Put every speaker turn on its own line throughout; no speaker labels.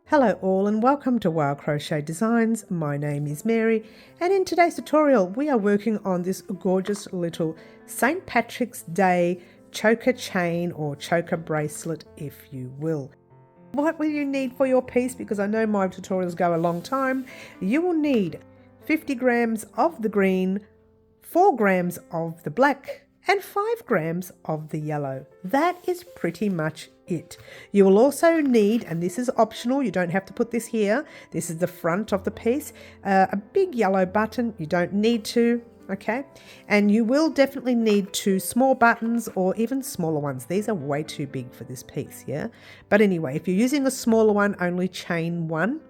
Hello all and welcome to Wild Crochet Designs. My name is Mary and in today's tutorial we are working on this gorgeous little St. Patrick's Day choker chain or choker bracelet if you will. What will you need for your piece? Because I know my tutorials go a long time. You will need 50 grams of the green, 4 grams of the black and 5 grams of the yellow. That is pretty much it. You will also need, and this is optional, you don't have to put this here, this is the front of the piece, a big yellow button. You don't need to, okay? And you will definitely need 2 small buttons or even smaller ones. These are way too big for this piece, yeah? But anyway, if you're using a smaller one, only chain 1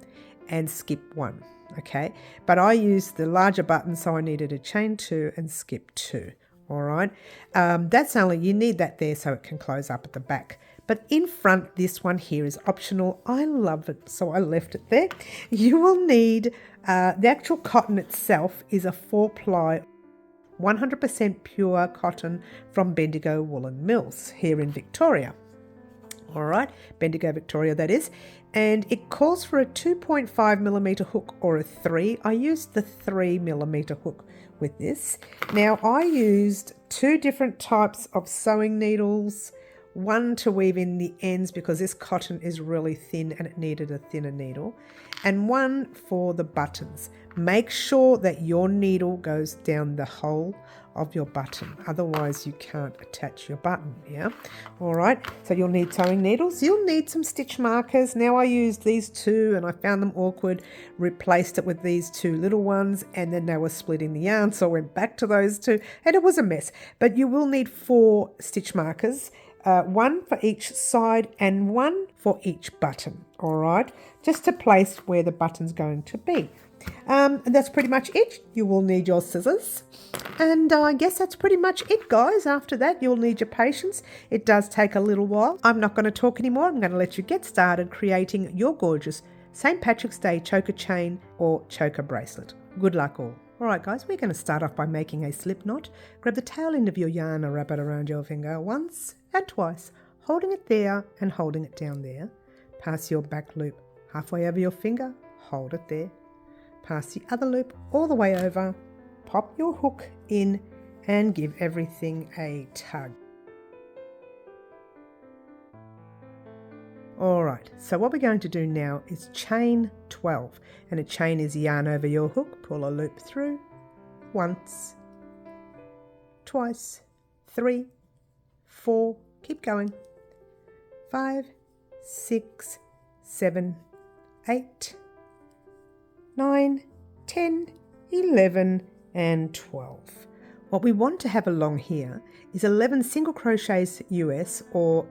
and skip 1, okay? But I used the larger button, so I needed a chain 2 and skip 2. All right, that's only, you need that there so it can close up at the back. But in front, this one here is optional. I love it, so I left it there. You will need, the actual cotton itself is a 4-ply, 100% pure cotton from Bendigo Woolen Mills here in Victoria. All right, Bendigo, Victoria that is. And it calls for a 2.5mm hook or a 3. I used the 3mm hook with this. Now I used 2 different types of sewing needles, one to weave in the ends because this cotton is really thin and it needed a thinner needle, and one for the buttons. Make sure that your needle goes down the hole of your button, otherwise you can't attach your button, yeah? All right, so you'll need sewing needles, you'll need some stitch markers. Now I used these 2 and I found them awkward, replaced it with these 2 little ones, and then they were splitting the yarn, so I went back to those 2 and it was a mess. But you will need 4 stitch markers, 1 for each side and 1 for each button, all right? Just to place where the button's going to be. And that's pretty much it. You will need your scissors. And I guess that's pretty much it, guys. After that, you'll need your patience. It does take a little while. I'm not going to talk anymore. I'm going to let you get started creating your gorgeous St. Patrick's Day choker chain or choker bracelet. Good luck all. Alright guys, we're going to start off by making a slip knot. Grab the tail end of your yarn and wrap it around your finger once and twice, holding it there and holding it down there. Pass your back loop halfway over your finger, hold it there. Pass the other loop all the way over, pop your hook in and give everything a tug. Alright, so what we're going to do now is chain 12, and a chain is yarn over your hook, pull a loop through, once, twice, 3, 4, keep going, 5, 6, 7, 8, 9, 10, 11 and 12. What we want to have along here is 11 single crochets US or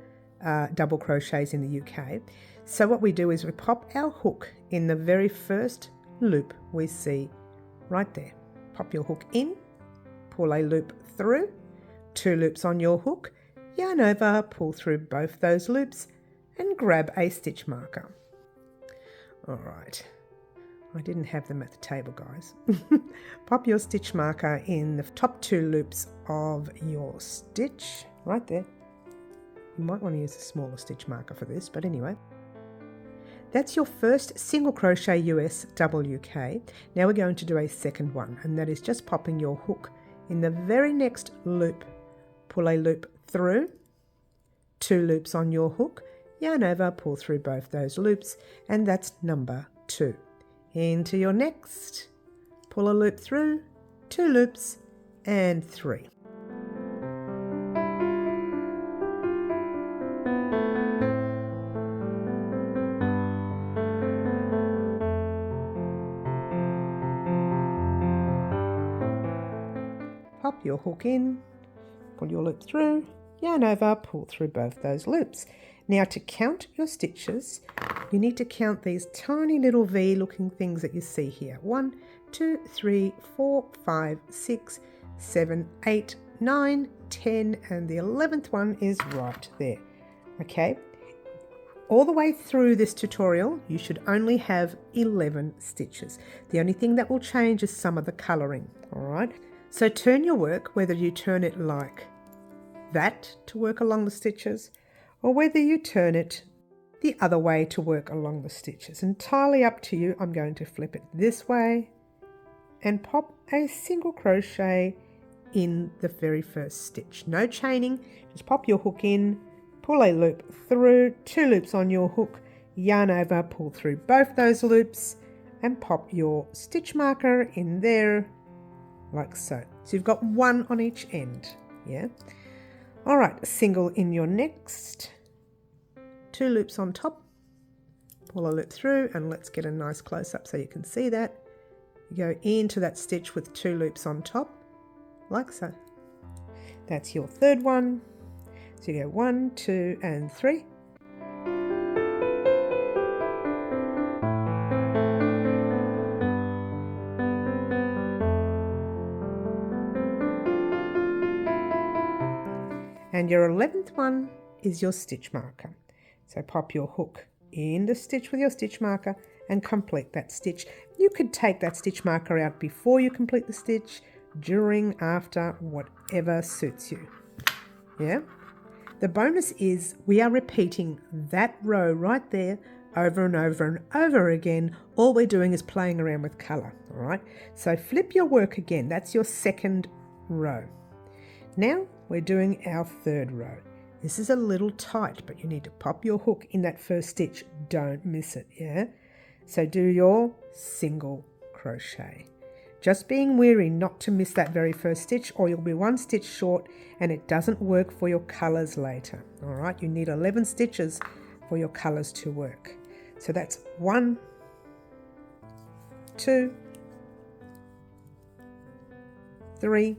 double crochets in the UK. So what we do is we pop our hook in the very first loop we see right there. Pop your hook in, pull a loop through, 2 loops on your hook, yarn over, pull through both those loops and grab a stitch marker. All right, I didn't have them at the table, guys. Pop your stitch marker in the top 2 loops of your stitch right there. You might want to use a smaller stitch marker for this, but anyway. That's your first single crochet US double UK. Now we're going to do a second one, and that is just popping your hook in the very next loop. Pull a loop through, 2 loops on your hook, yarn over, pull through both those loops, and that's number 2. Into your next, pull a loop through, 2 loops, and 3. Pop your hook in, pull your loop through, yarn over, pull through both those loops. Now to count your stitches, you need to count these tiny little V looking things that you see here. 1, 2, 3, 4, 5, 6, 7, 8, 9, 10, and the 11th one is right there. Okay, all the way through this tutorial, you should only have 11 stitches. The only thing that will change is some of the colouring, all right? So turn your work, whether you turn it like that to work along the stitches, or whether you turn it the other way to work along the stitch. It's entirely up to you. I'm going to flip it this way and pop a single crochet in the very first stitch. No chaining, just pop your hook in, pull a loop through, 2 loops on your hook, yarn over, pull through both those loops and pop your stitch marker in there like so. So you've got 1 on each end, yeah? All right, single in your next, 2 loops on top, pull a loop through, and let's get a nice close-up so you can see that. You go into that stitch with 2 loops on top, like so. That's your third one. So you go 1, 2, and 3. And your 11th one is your stitch marker. So pop your hook in the stitch with your stitch marker and complete that stitch. You could take that stitch marker out before you complete the stitch, during, after, whatever suits you. Yeah? The bonus is we are repeating that row right there over and over and over again. All we're doing is playing around with colour, all right? So flip your work again. That's your second row. Now we're doing our third row. This is a little tight, but you need to pop your hook in that first stitch. Don't miss it, yeah? So do your single crochet. Just being wary not to miss that very first stitch, or you'll be 1 stitch short and it doesn't work for your colours later. All right, you need 11 stitches for your colours to work. So that's 1, 2, 3,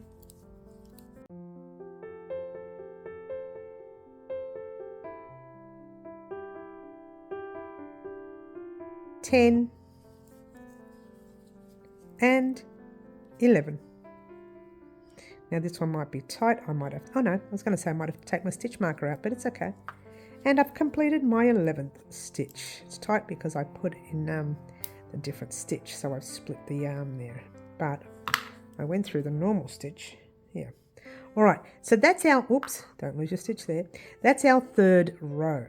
10, and 11. Now this one might be tight. I might have, oh no, I was going to say I might have to take my stitch marker out, but it's okay. And I've completed my 11th stitch. It's tight because I put in a different stitch, so I've split the yarn there. But I went through the normal stitch. Yeah. All right, so that's our, oops, don't lose your stitch there. That's our third row.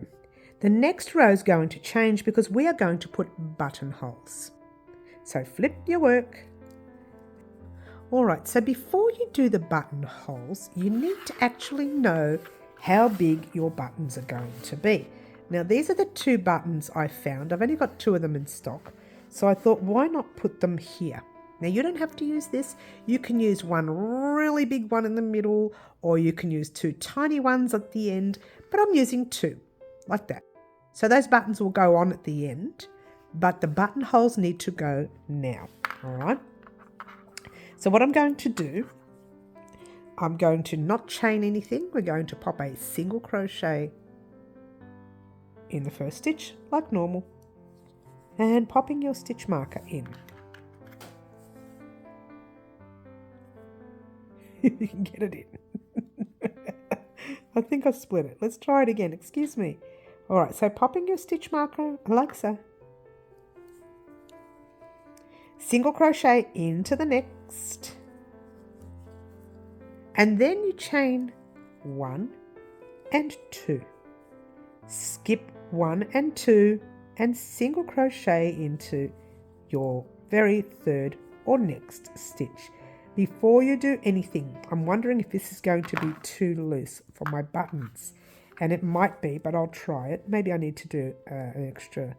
The next row is going to change because we are going to put buttonholes. So flip your work. All right, so before you do the buttonholes, you need to actually know how big your buttons are going to be. Now, these are the 2 buttons I found. I've only got 2 of them in stock. So I thought, why not put them here? Now, you don't have to use this. You can use one really big one in the middle, or you can use 2 tiny ones at the end, but I'm using 2, like that. So those buttons will go on at the end, but the buttonholes need to go now, all right? So what I'm going to do, I'm going to not chain anything. We're going to pop a single crochet in the first stitch, like normal, and popping your stitch marker in. You can get it in. I think I split it. Let's try it again. Excuse me. All right, so popping your stitch marker like so. Single crochet into the next. And then you chain 1 and 2. Skip 1 and 2 and single crochet into your very third or next stitch. Before you do anything, I'm wondering if this is going to be too loose for my buttons. And it might be, but I'll try it. Maybe I need to do an extra.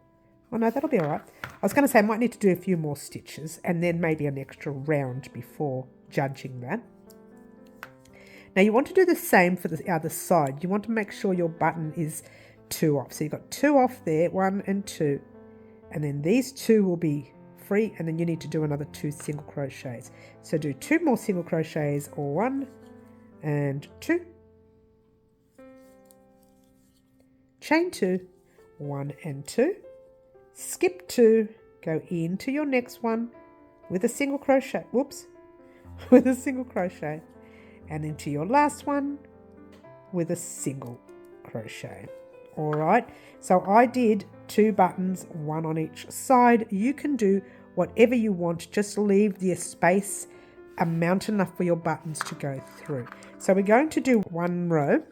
Oh no, that'll be all right. I was going to say I might need to do a few more stitches and then maybe an extra round before judging that. Now you want to do the same for the other side. You want to make sure your button is 2 off. So you've got 2 off there, 1 and 2. And then these 2 will be free, and then you need to do another 2 single crochets. So do 2 more single crochets, or 1 and 2. Chain 2, 1 and 2. Skip 2, go into your next one with a single crochet. Whoops, with a single crochet. And into your last one with a single crochet. All right, so I did 2 buttons, 1 on each side. You can do whatever you want, just leave the space amount enough for your buttons to go through. So we're going to do 1 row.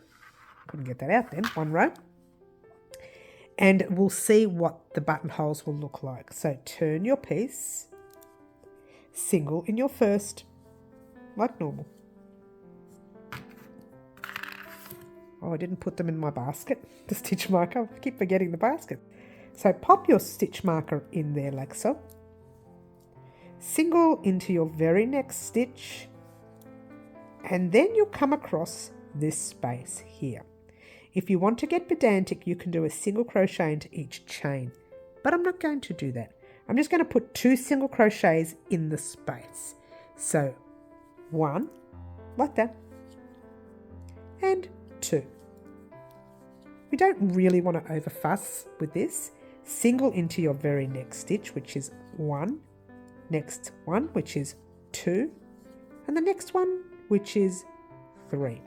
Couldn't get that out then, 1 row. and we'll see what the buttonholes will look like. So turn your piece, single in your first, like normal. Oh, I didn't put them in my basket, the stitch marker. I keep forgetting the basket. So pop your stitch marker in there like so. Single into your very next stitch, and then you'll come across this space here. If you want to get pedantic, you can do a single crochet into each chain, but I'm not going to do that. I'm just going to put 2 single crochets in the space. So 1, like that, and 2. We don't really want to over fuss with this. Single into your very next stitch, which is 1, next one, which is 2, and the next one, which is 3.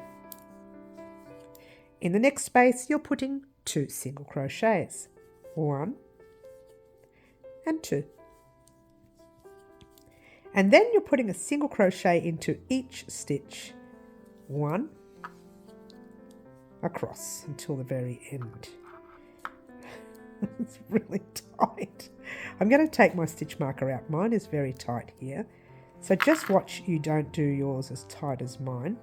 In the next space, you're putting 2 single crochets, 1 and 2. And then you're putting a single crochet into each stitch, 1 across until the very end. It's really tight. I'm going to take my stitch marker out. Mine is very tight here. So just watch you don't do yours as tight as mine.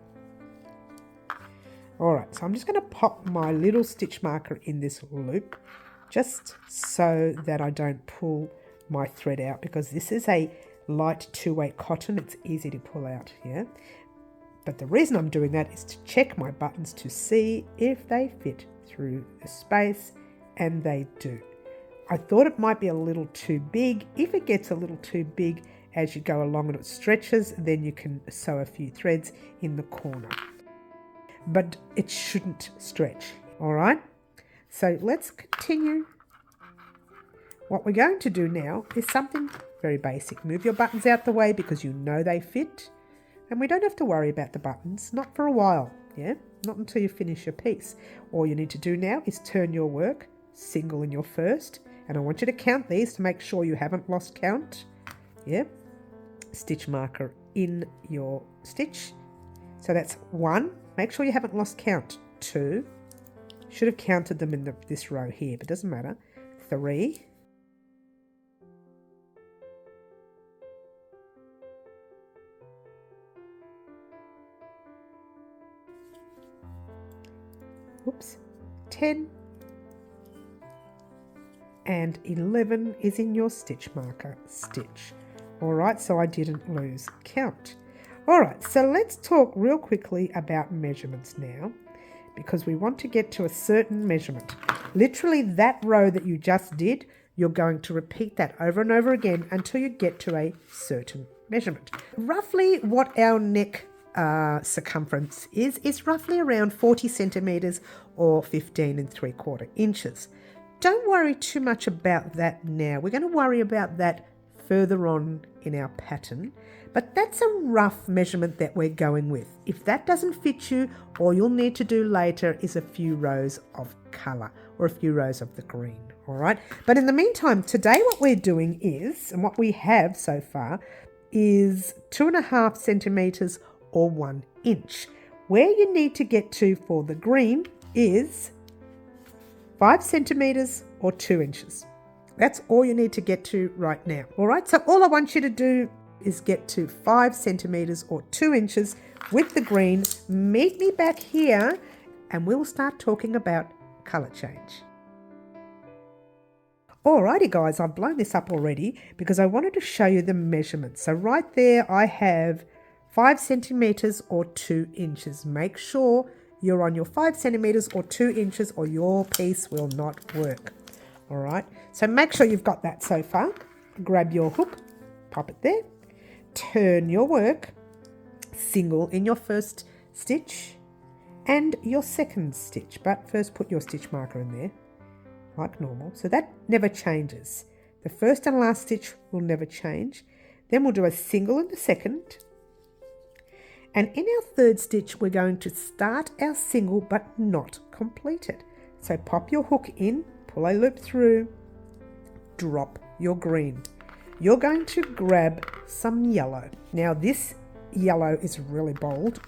Alright, so I'm just going to pop my little stitch marker in this loop just so that I don't pull my thread out, because this is a light 2-weight cotton. It's easy to pull out here. But the reason I'm doing that is to check my buttons to see if they fit through the space, and they do. I thought it might be a little too big. If it gets a little too big as you go along and it stretches, then you can sew a few threads in the corner. But it shouldn't stretch, all right? So let's continue. What we're going to do now is something very basic. Move your buttons out the way because you know they fit. And we don't have to worry about the buttons, not for a while, yeah? Not until you finish your piece. All you need to do now is turn your work, single in your first, and I want you to count these to make sure you haven't lost count, yeah? Stitch marker in your stitch. So that's 1. Make sure you haven't lost count. 2. Should have counted them in this row here, but doesn't matter. 3. 10, and 11 is in your stitch marker stitch. All right, so I didn't lose count. All right, so let's talk real quickly about measurements now, because we want to get to a certain measurement. Literally that row that you just did, you're going to repeat that over and over again until you get to a certain measurement. Roughly what our neck circumference is roughly around 40 centimeters or 15 3/4 inches. Don't worry too much about that now. We're going to worry about that further on in our pattern, but that's a rough measurement that we're going with. If that doesn't fit you, all you'll need to do later is a few rows of color or a few rows of the green. All right, but in the meantime, today what we're doing is, and what we have so far is 2.5 centimeters or 1 inch. Where you need to get to for the green is 5 centimeters or 2 inches. That's all you need to get to right now. All right, so all I want you to do is get to 5 centimeters or 2 inches with the green. Meet me back here and we'll start talking about color change. Alrighty guys, I've blown this up already because I wanted to show you the measurements. So right there I have 5 centimeters or 2 inches. Make sure you're on your 5 centimeters or 2 inches or your piece will not work. All right, so make sure you've got that so far. Grab your hook, pop it there, turn your work, single in your first stitch and your second stitch, but first put your stitch marker in there like normal. So that never changes. The first and last stitch will never change. Then we'll do a single in the second. And in our third stitch, we're going to start our single but not complete it. So pop your hook in, pull a loop through, drop your green. You're going to grab some yellow. Now this yellow is really bold.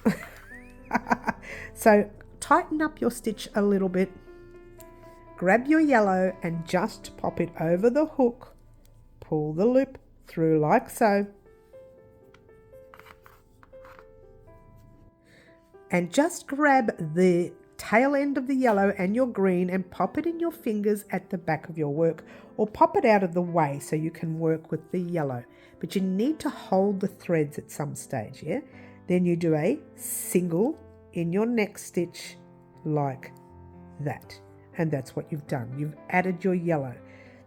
So tighten up your stitch a little bit. grab your yellow and just pop it over the hook. Pull the loop through like so. And just grab the tail end of the yellow and your green and pop it in your fingers at the back of your work, or pop it out of the way so you can work with the yellow. But you need to hold the threads at some stage, yeah? Then you do a single in your next stitch like that. And that's what you've done. You've added your yellow.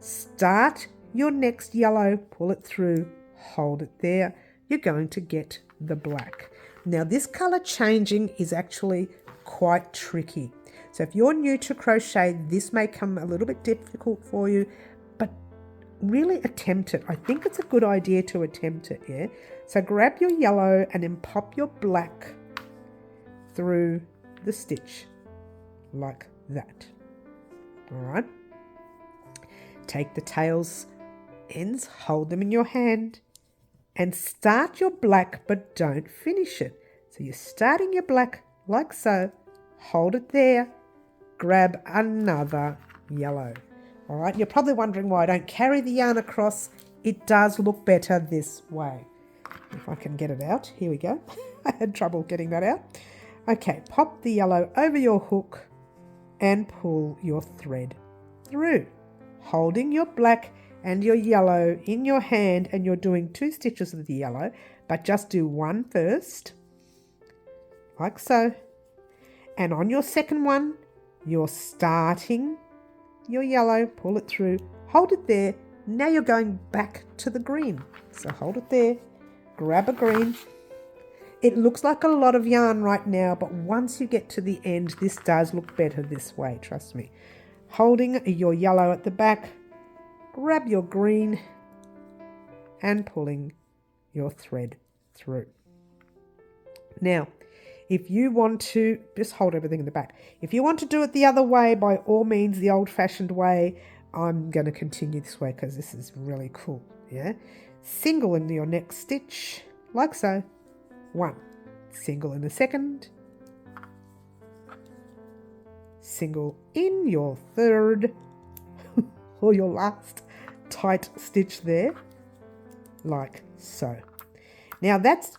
Start your next yellow, pull it through, hold it there. You're going to get the black. Now this color changing is actually quite tricky. So if you're new to crochet, this may come a little bit difficult for you, but really attempt it. I think it's a good idea to attempt it, yeah? So grab your yellow and then pop your black through the stitch like that. All right. Take the tails ends, hold them in your hand and start your black, but don't finish it. So you're starting your black like so, hold it there, grab another yellow. All right, you're probably wondering why I don't carry the yarn across. It does look better this way. If I can get it out, here we go. I had trouble getting that out. Okay, pop the yellow over your hook and pull your thread through, holding your black and your yellow in your hand, and you're doing 2 stitches of the yellow, but just do one first, like so. And on your second one, you're starting your yellow, pull it through, hold it there. Now you're going back to the green. So hold it there, grab a green. It looks like a lot of yarn right now, but once you get to the end, this does look better this way, trust me. Holding your yellow at the back, grab your green and pulling your thread through. Now, if you want to, just hold everything in the back. If you want to do it the other way, by all means, the old-fashioned way, I'm going to continue this way because this is really cool, yeah? Single in your next stitch, like so. 1. Single in the second. Single in your third. Or your last tight stitch there, like so. Now that's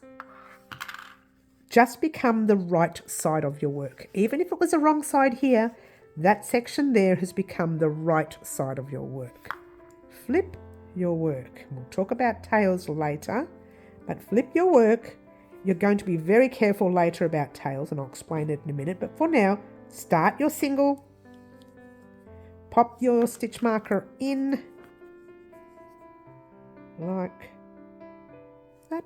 just become the right side of your work. Even if it was the wrong side here, that section there has become the right side of your work. Flip your work. We'll talk about tails later, but flip your work. You're going to be very careful later about tails, and I'll explain it in a minute, but for now, start your single. Pop your stitch marker in like that.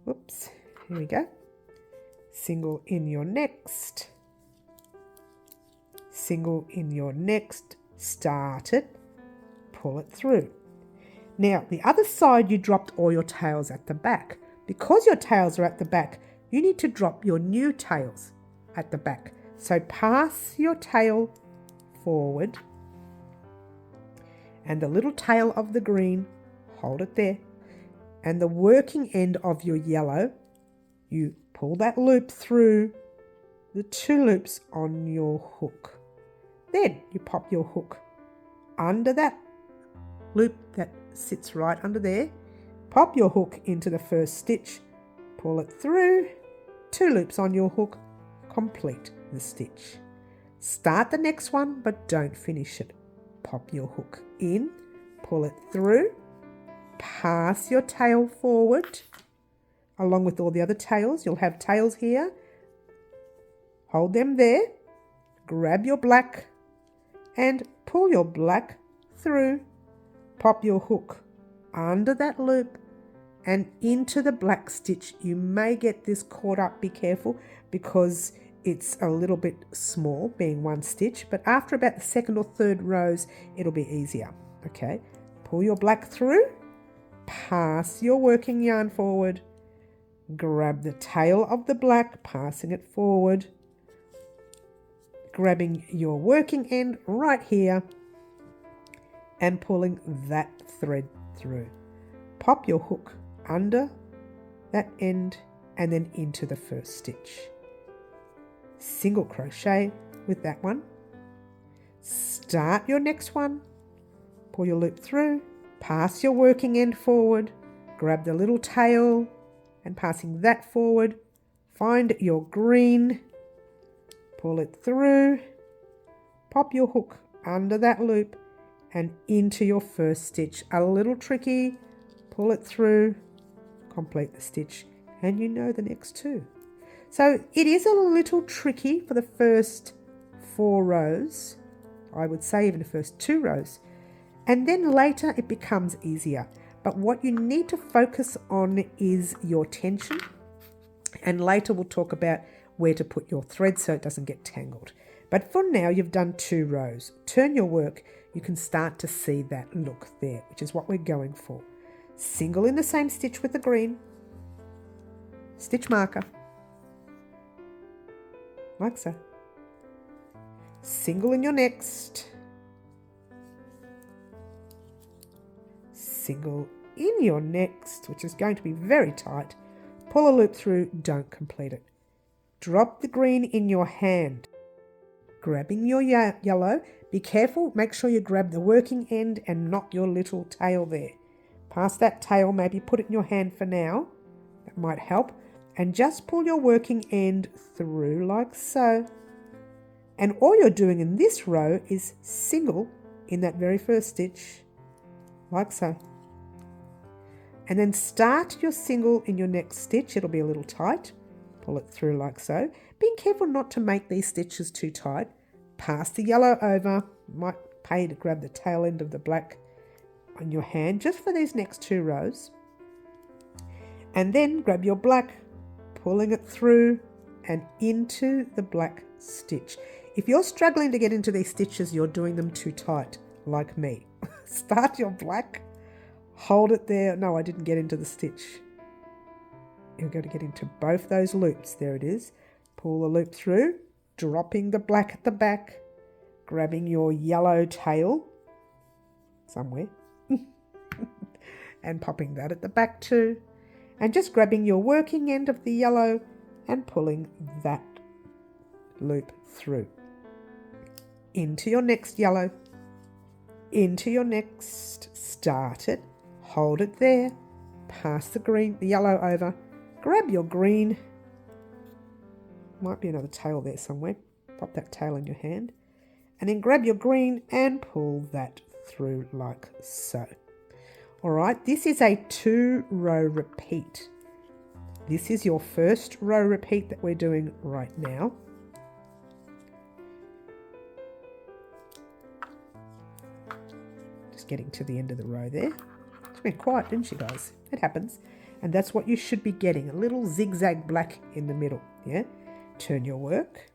Whoops, here we go. Single in your next. Single in your next. Start it, pull it through. Now, the other side, you dropped all your tails at the back. Because your tails are at the back, you need to drop your new tails at the back. So pass your tail forward and the little tail of the green, hold it there. And the working end of your yellow, you pull that loop through the 2 loops on your hook. Then you pop your hook under that loop that sits right under there. Pop your hook into the first stitch, pull it through, 2 loops on your hook, complete the stitch. Start the next one, but don't finish it. Pop your hook in, pull it through, pass your tail forward along with all the other tails. You'll have tails here. Hold them there, grab your black and pull your black through. Pop your hook under that loop and into the black stitch. You may get this caught up, be careful, because it's a little bit small, being 1 stitch, but after about the 2nd or 3rd rows, it'll be easier. Okay, pull your black through, pass your working yarn forward, grab the tail of the black, passing it forward, grabbing your working end right here and pulling that thread through. Pop your hook under that end and then into the first stitch. Single crochet with that one, Start your next one, pull your loop through, pass your working end forward, grab the little tail and passing that forward, find your green, pull it through, pop your hook under that loop and into your first stitch. A little tricky, pull it through, complete the stitch, and you know the next two. So it is a little tricky for the first 4 rows, I would say even the first 2 rows, and then later it becomes easier. But what you need to focus on is your tension, and later we'll talk about where to put your thread so it doesn't get tangled. But for now, you've done 2 rows. Turn your work, you can start to see that look there, which is what we're going for. Single in the same stitch with the green, stitch marker, like so. Single in your next, single in your next, which is going to be very tight, pull a loop through, don't complete it. Drop the green in your hand, grabbing your yellow. Be careful, make sure you grab the working end and not your little tail there. Pass that tail, maybe put it in your hand for now, that might help, and just pull your working end through like so. And all you're doing in this row is single in that very first stitch, like so. And then start your single in your next stitch. It'll be a little tight. Pull it through like so. Being careful not to make these stitches too tight. Pass the yellow over. Might pay to grab the tail end of the black on your hand just for these next 2 rows. And then grab your black, pulling it through and into the black stitch. If you're struggling to get into these stitches, you're doing them too tight, like me. Start your black, hold it there. No, I didn't get into the stitch. You're going to get into both those loops. There it is. Pull the loop through, dropping the black at the back, grabbing your yellow tail somewhere and popping that at the back too, and just grabbing your working end of the yellow and pulling that loop through into your next yellow, into your next, start it, hold it there, pass the yellow over, grab your green, might be another tail there somewhere, pop that tail in your hand, and then grab your green and pull that through like so. All right, this is a 2-row repeat. This is your first row repeat that we're doing right now. Just getting to the end of the row there. It's been quiet, didn't you guys? It happens. And that's what you should be getting, a little zigzag black in the middle, yeah? Turn your work.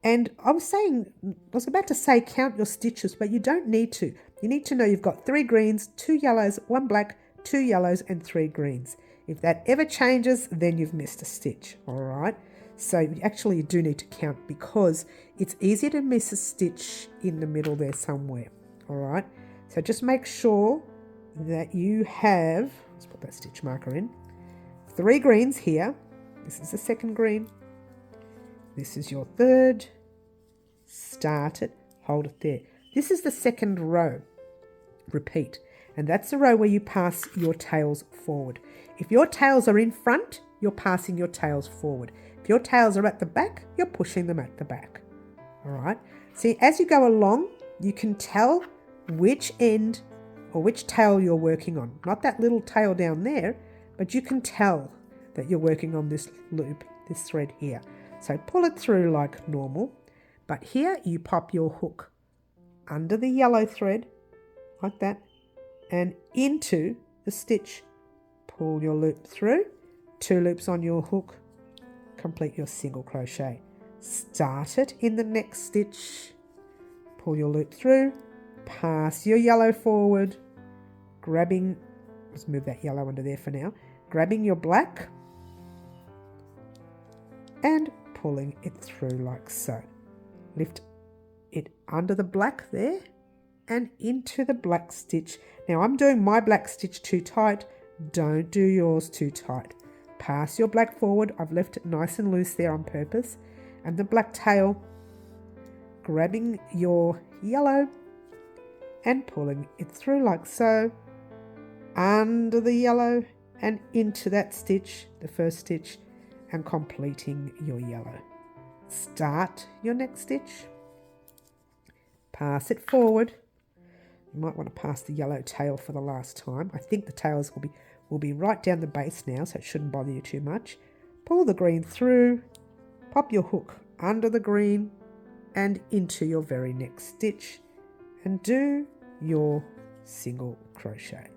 And I was about to say count your stitches, but you don't need to. You need to know you've got 3 greens, 2 yellows, 1 black, 2 yellows and 3 greens. If that ever changes, then you've missed a stitch, all right? So actually you do need to count because it's easier to miss a stitch in the middle there somewhere, all right? So just make sure that you have, let's put that stitch marker in, 3 greens here. This is the second green. This is your third. Start it, hold it there. This is the second row. Repeat. And that's the row where you pass your tails forward. If your tails are in front, you're passing your tails forward. If your tails are at the back, you're pushing them at the back. All right. See, as you go along, you can tell which end or which tail you're working on. Not that little tail down there, but you can tell that you're working on this loop, this thread here. So pull it through like normal, but here you pop your hook under the yellow thread like that and into the stitch. Pull your loop through, 2 loops on your hook, complete your single crochet. Start it in the next stitch, pull your loop through, pass your yellow forward, grabbing, let's move that yellow under there for now, grabbing your black and pulling it through like so. Lift it under the black there and into the black stitch. Now I'm doing my black stitch too tight. Don't do yours too tight. Pass your black forward. I've left it nice and loose there on purpose. And the black tail, grabbing your yellow and pulling it through like so, under the yellow and into that stitch, the first stitch, and completing your yellow. Start your next stitch, pass it forward. You might want to pass the yellow tail for the last time. I think the tails will be right down the base now, so it shouldn't bother you too much. Pull the green through, pop your hook under the green and into your very next stitch and do your single crochet.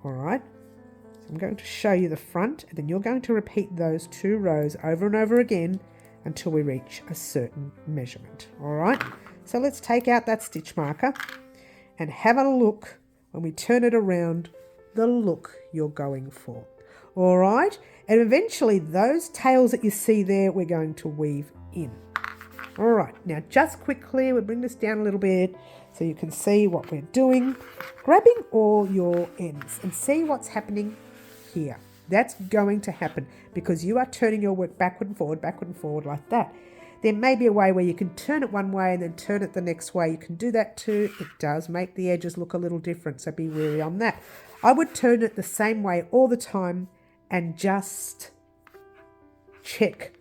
All right, so I'm going to show you the front, and then you're going to repeat those 2 rows over and over again until we reach a certain measurement. All right, so let's take out that stitch marker and have a look when we turn it around, the look you're going for. All right, and eventually those tails that you see there, we're going to weave in. All right, now just quickly, we'll bring this down a little bit so you can see what we're doing. Grabbing all your ends and see what's happening here. That's going to happen because you are turning your work backward and forward like that. There may be a way where you can turn it one way and then turn it the next way. You can do that too. It does make the edges look a little different, so be wary on that. I would turn it the same way all the time and just check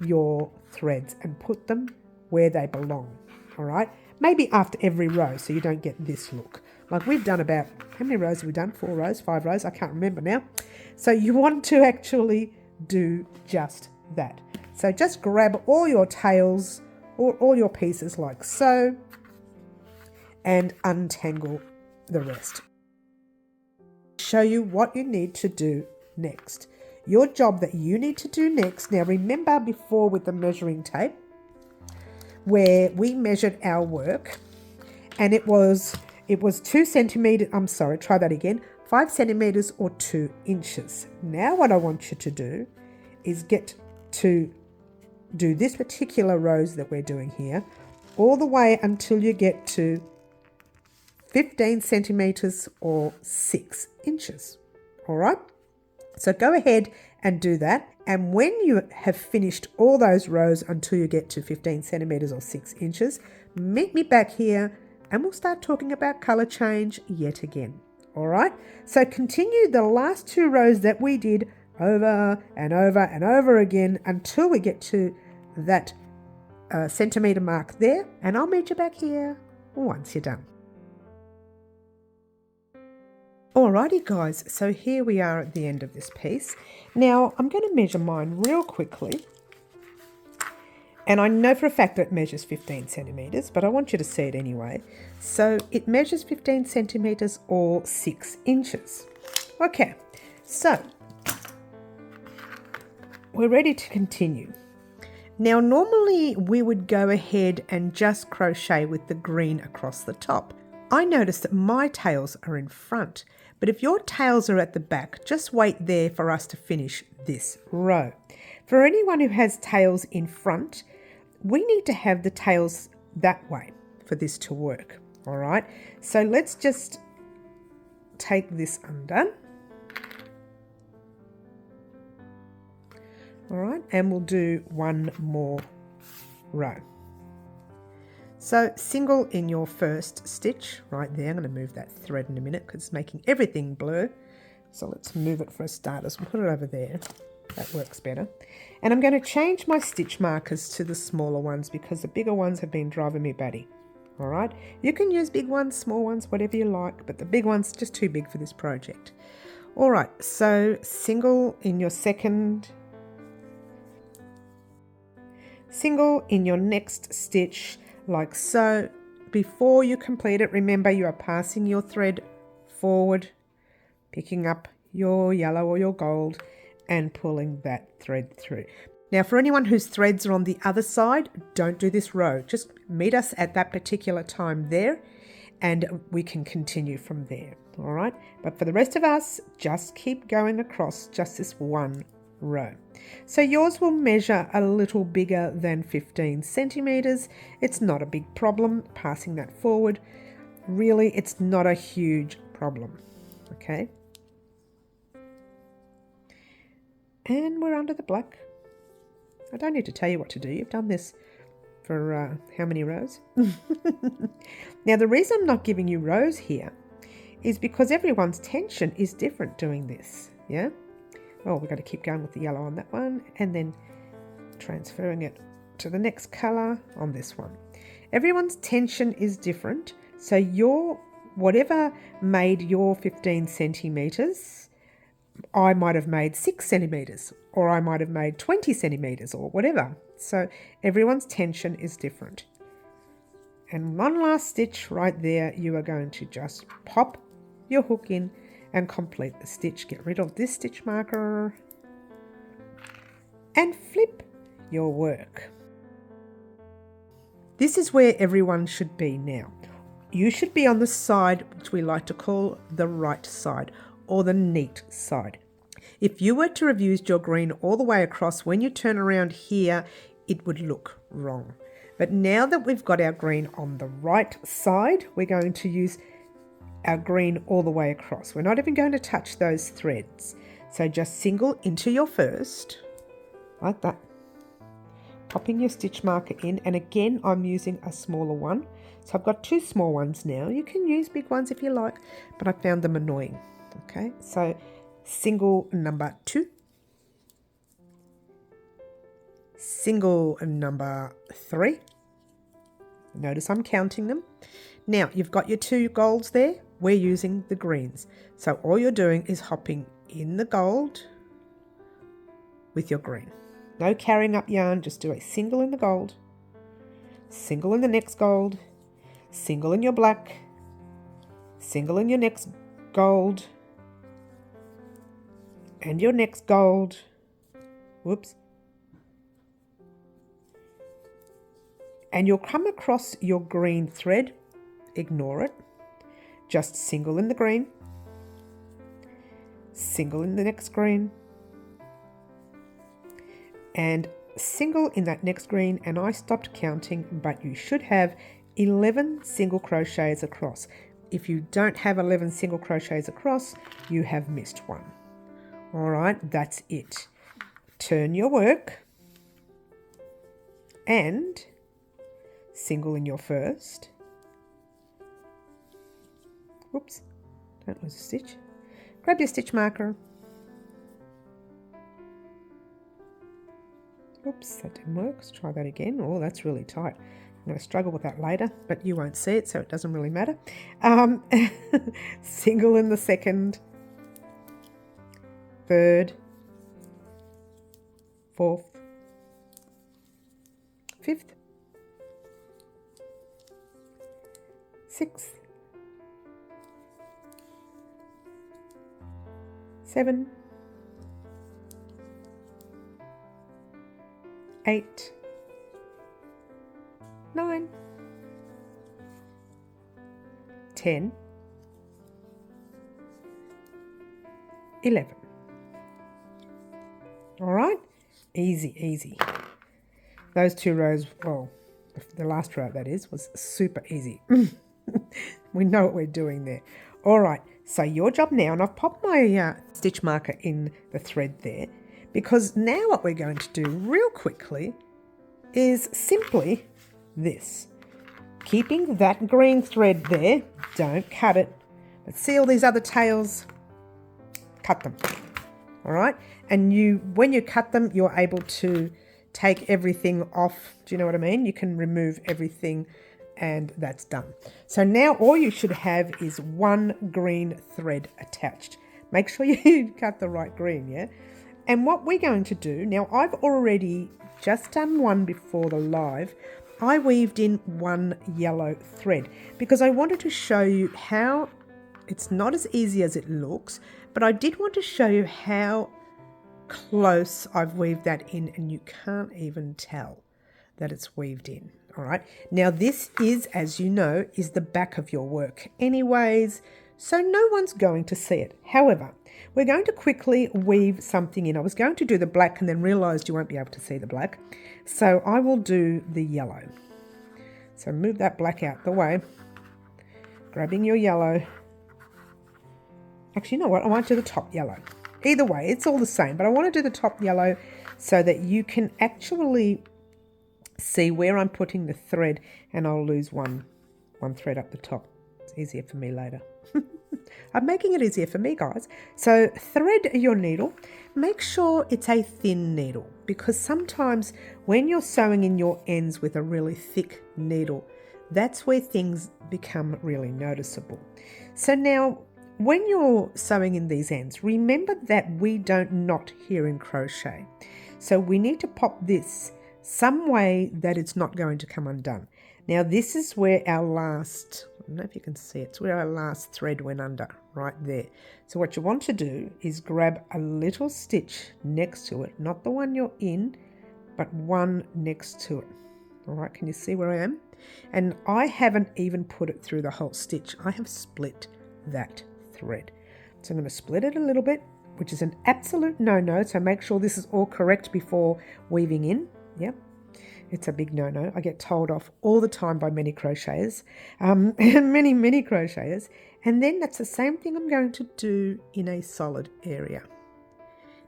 your threads and put them where they belong. All right, maybe after every row so you don't get this look. Like we've done about, how many rows have we done? 4 rows, 5 rows, I can't remember now. So you want to actually do just that. So just grab all your tails or all your pieces like so and untangle the rest. Show you what you need to do next. Your job that you need to do next. Now remember before with the measuring tape where we measured our work and it was 2 centimeters, I'm sorry, try that again, 5 centimeters or 2 inches. Now what I want you to do is get to do this particular rows that we're doing here all the way until you get to 15 centimeters or 6 inches. All right, so go ahead and do that, and when you have finished all those rows until you get to 15 centimeters or 6 inches, meet me back here and we'll start talking about color change yet again. All right, so continue the last 2 rows that we did over and over and over again until we get to that centimeter mark there, and I'll meet you back here once you're done. Alrighty guys, so here we are at the end of this piece. Now I'm going to measure mine real quickly, and I know for a fact that it measures 15 centimeters, but I want you to see it anyway. So it measures 15 centimeters or 6 inches. Okay, so we're ready to continue. Now normally we would go ahead and just crochet with the green across the top. I noticed that my tails are in front, but if your tails are at the back, just wait there for us to finish this row. For anyone who has tails in front, we need to have the tails that way for this to work. All right, so let's just take this undone. All right, and we'll do one more row. So single in your first stitch right there. I'm going to move that thread in a minute because it's making everything blur. So let's move it for a starters. We'll put it over there. That works better. And I'm going to change my stitch markers to the smaller ones because the bigger ones have been driving me batty. All right, you can use big ones, small ones, whatever you like, but the big one's just too big for this project. All right, so single in your second, single in your next stitch, like so. Before you complete it, remember you are passing your thread forward, picking up your yellow or your gold and pulling that thread through. Now for anyone whose threads are on the other side, don't do this row. Just meet us at that particular time there and we can continue from there. All right, but for the rest of us, just keep going across just this one row. So yours will measure a little bigger than 15 centimeters. It's not a big problem passing that forward. Really, it's not a huge problem. Okay. And we're under the black. I don't need to tell you what to do. You've done this for how many rows. Now the reason I'm not giving you rows here is because everyone's tension is different doing this. Yeah. Oh, we've got to keep going with the yellow on that one and then transferring it to the next colour on this one. Everyone's tension is different, so your whatever made your 15 centimetres, I might have made 6 centimetres, or I might have made 20 centimetres, or whatever. So everyone's tension is different. And one last stitch right there, you are going to just pop your hook in and complete the stitch. Get rid of this stitch marker and flip your work. This is where everyone should be now. You should be on the side which we like to call the right side or the neat side. If you were to have used your green all the way across, when you turn around here, it would look wrong. But now that we've got our green on the right side, we're going to use our green all the way across. We're not even going to touch those threads. So just single into your first, like that. Popping your stitch marker in, and again I'm using a smaller one, so I've got 2 small ones now. You can use big ones if you like, but I found them annoying. Okay, so single number 2, single number 3. Notice I'm counting them. Now you've got your 2 golds there, we're using the greens, so all you're doing is hopping in the gold with your green. No carrying up yarn, just do a single in the gold, single in the next gold, single in your black, single in your next gold, and your next gold. Whoops. And you'll come across your green thread, ignore it, just single in the green, single in the next green, and single in that next green, and I stopped counting, but you should have 11 single crochets across. If you don't have 11 single crochets across, you have missed one. All right, that's it. Turn your work and single in your first. Whoops, don't lose a stitch. Grab your stitch marker. Oops, that didn't work. Let's try that again. Oh, that's really tight. I'm going to struggle with that later, but you won't see it, so it doesn't really matter. Single in the second, third, fourth, fifth, sixth, 7, 8, 9, 10, 11. All right, easy, easy. Those 2 rows, well, the last row that is, was super easy. We know what we're doing there. All right, so your job now, and I've popped my stitch marker in the thread there, because now what we're going to do real quickly is simply this. Keeping that green thread there, don't cut it, but see all these other tails, cut them. All right, and when you cut them, you're able to take everything off. Do you know what I mean? You can remove everything, and that's done. So now all you should have is 1 green thread attached. Make sure you cut the right green, yeah? And what we're going to do, now I've already just done one before the live. I weaved in 1 yellow thread because I wanted to show you how it's not as easy as it looks, but I did want to show you how close I've weaved that in, and you can't even tell that it's weaved in. All right, now this is, as you know, is the back of your work anyways, so no one's going to see it. However, we're going to quickly weave something in. I was going to do the black and then realized you won't be able to see the black, so I will do the yellow. So move that black out the way, grabbing your yellow. Actually, you know what? I want to do the top yellow. Either way, it's all the same, but I want to do the top yellow so that you can actually see where I'm putting the thread, and I'll lose one thread up the top. It's easier for me later. I'm making it easier for me, guys. So thread your needle. Make sure it's a thin needle, because sometimes when you're sewing in your ends with a really thick needle, that's where things become really noticeable. So now, when you're sewing in these ends, remember that we don't knot here in crochet. So we need to pop this some way that it's not going to come undone. Now this is where our last, I don't know if you can see it, it's where our last thread went under, right there. So what you want to do is grab a little stitch next to it, not the one you're in, but one next to it. All right, can you see where I am? And I haven't even put it through the whole stitch. I have split that thread. So I'm going to split it a little bit, which is an absolute no-no. So make sure this is all correct before weaving in. Yep. It's a big no-no. I get told off all the time by many crocheters, many crocheters. And then that's the same thing I'm going to do in a solid area.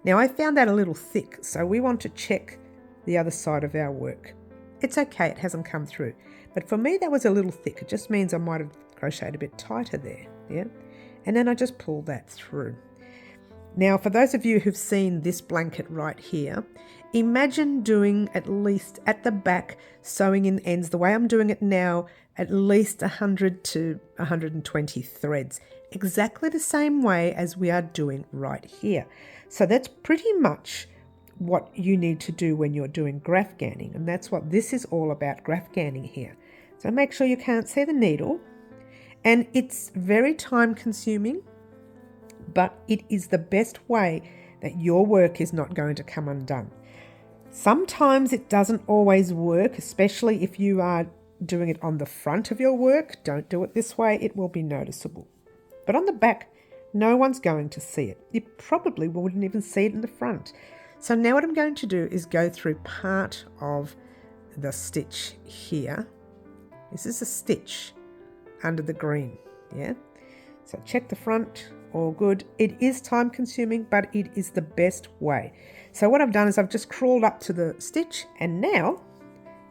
Now I found that a little thick, so we want to check the other side of our work. It's okay, it hasn't come through. But for me, that was a little thick. It just means I might have crocheted a bit tighter there, yeah? And then I just pull that through. Now, for those of you who've seen this blanket right here, imagine doing at least at the back, sewing in ends, the way I'm doing it now, at least 100 to 120 threads, exactly the same way as we are doing right here. So that's pretty much what you need to do when you're doing graph ganning, and that's what this is all about, graph ganning here. So make sure you can't see the needle, and it's very time consuming, but it is the best way that your work is not going to come undone. Sometimes it doesn't always work, especially if you are doing it on the front of your work. Don't do it this way, it will be noticeable. But on the back, no one's going to see it. You probably wouldn't even see it in the front. So now what I'm going to do is go through part of the stitch here. This is a stitch under the green, yeah? So check the front, all good. It is time consuming, but it is the best way. So what I've done is I've just crawled up to the stitch, and now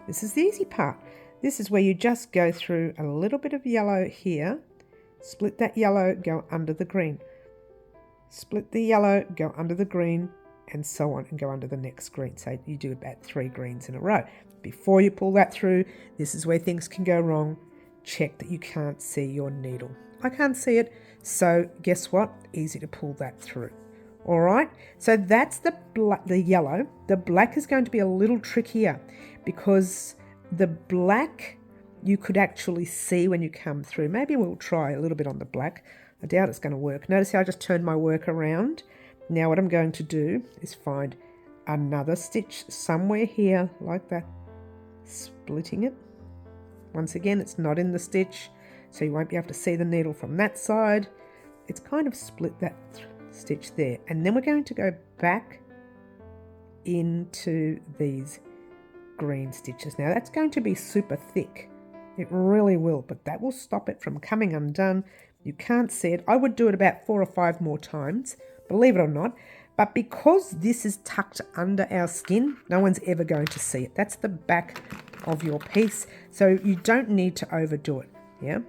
this is the easy part. This is where you just go through a little bit of yellow here, split that yellow, go under the green, split the yellow, go under the green, and so on, and go under the next green. So you do about 3 greens in a row. Before you pull that through, this is where things can go wrong. Check that you can't see your needle. I can't see it, so guess what? Easy to pull that through. All right, so that's the yellow. The black is going to be a little trickier because the black you could actually see when you come through. Maybe we'll try a little bit on the black. I doubt it's going to work. Notice how I just turned my work around. Now what I'm going to do is find another stitch somewhere here like that, splitting it. Once again, it's not in the stitch, so you won't be able to see the needle from that side. It's kind of split that stitch there. And then we're going to go back into these green stitches. Now that's going to be super thick. It really will, but that will stop it from coming undone. You can't see it. I would do it about 4 or 5 more times, believe it or not. But because this is tucked under our skin, no one's ever going to see it. That's the back of your piece, so you don't need to overdo it, yeah?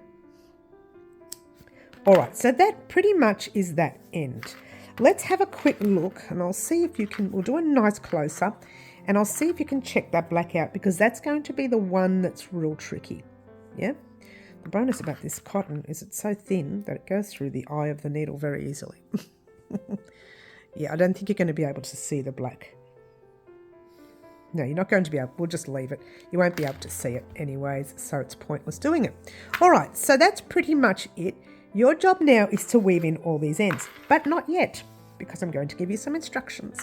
All right, so that pretty much is that end. Let's have a quick look, and I'll see if you can, we'll do a nice close-up, and I'll see if you can check that black out, because that's going to be the one that's real tricky, yeah? The bonus about this cotton is it's so thin that it goes through the eye of the needle very easily. Yeah, I don't think you're going to be able to see the black. No, you're not going to be able, we'll just leave it. You won't be able to see it anyways, so it's pointless doing it. All right, so that's pretty much it. Your job now is to weave in all these ends, but not yet, because I'm going to give you some instructions.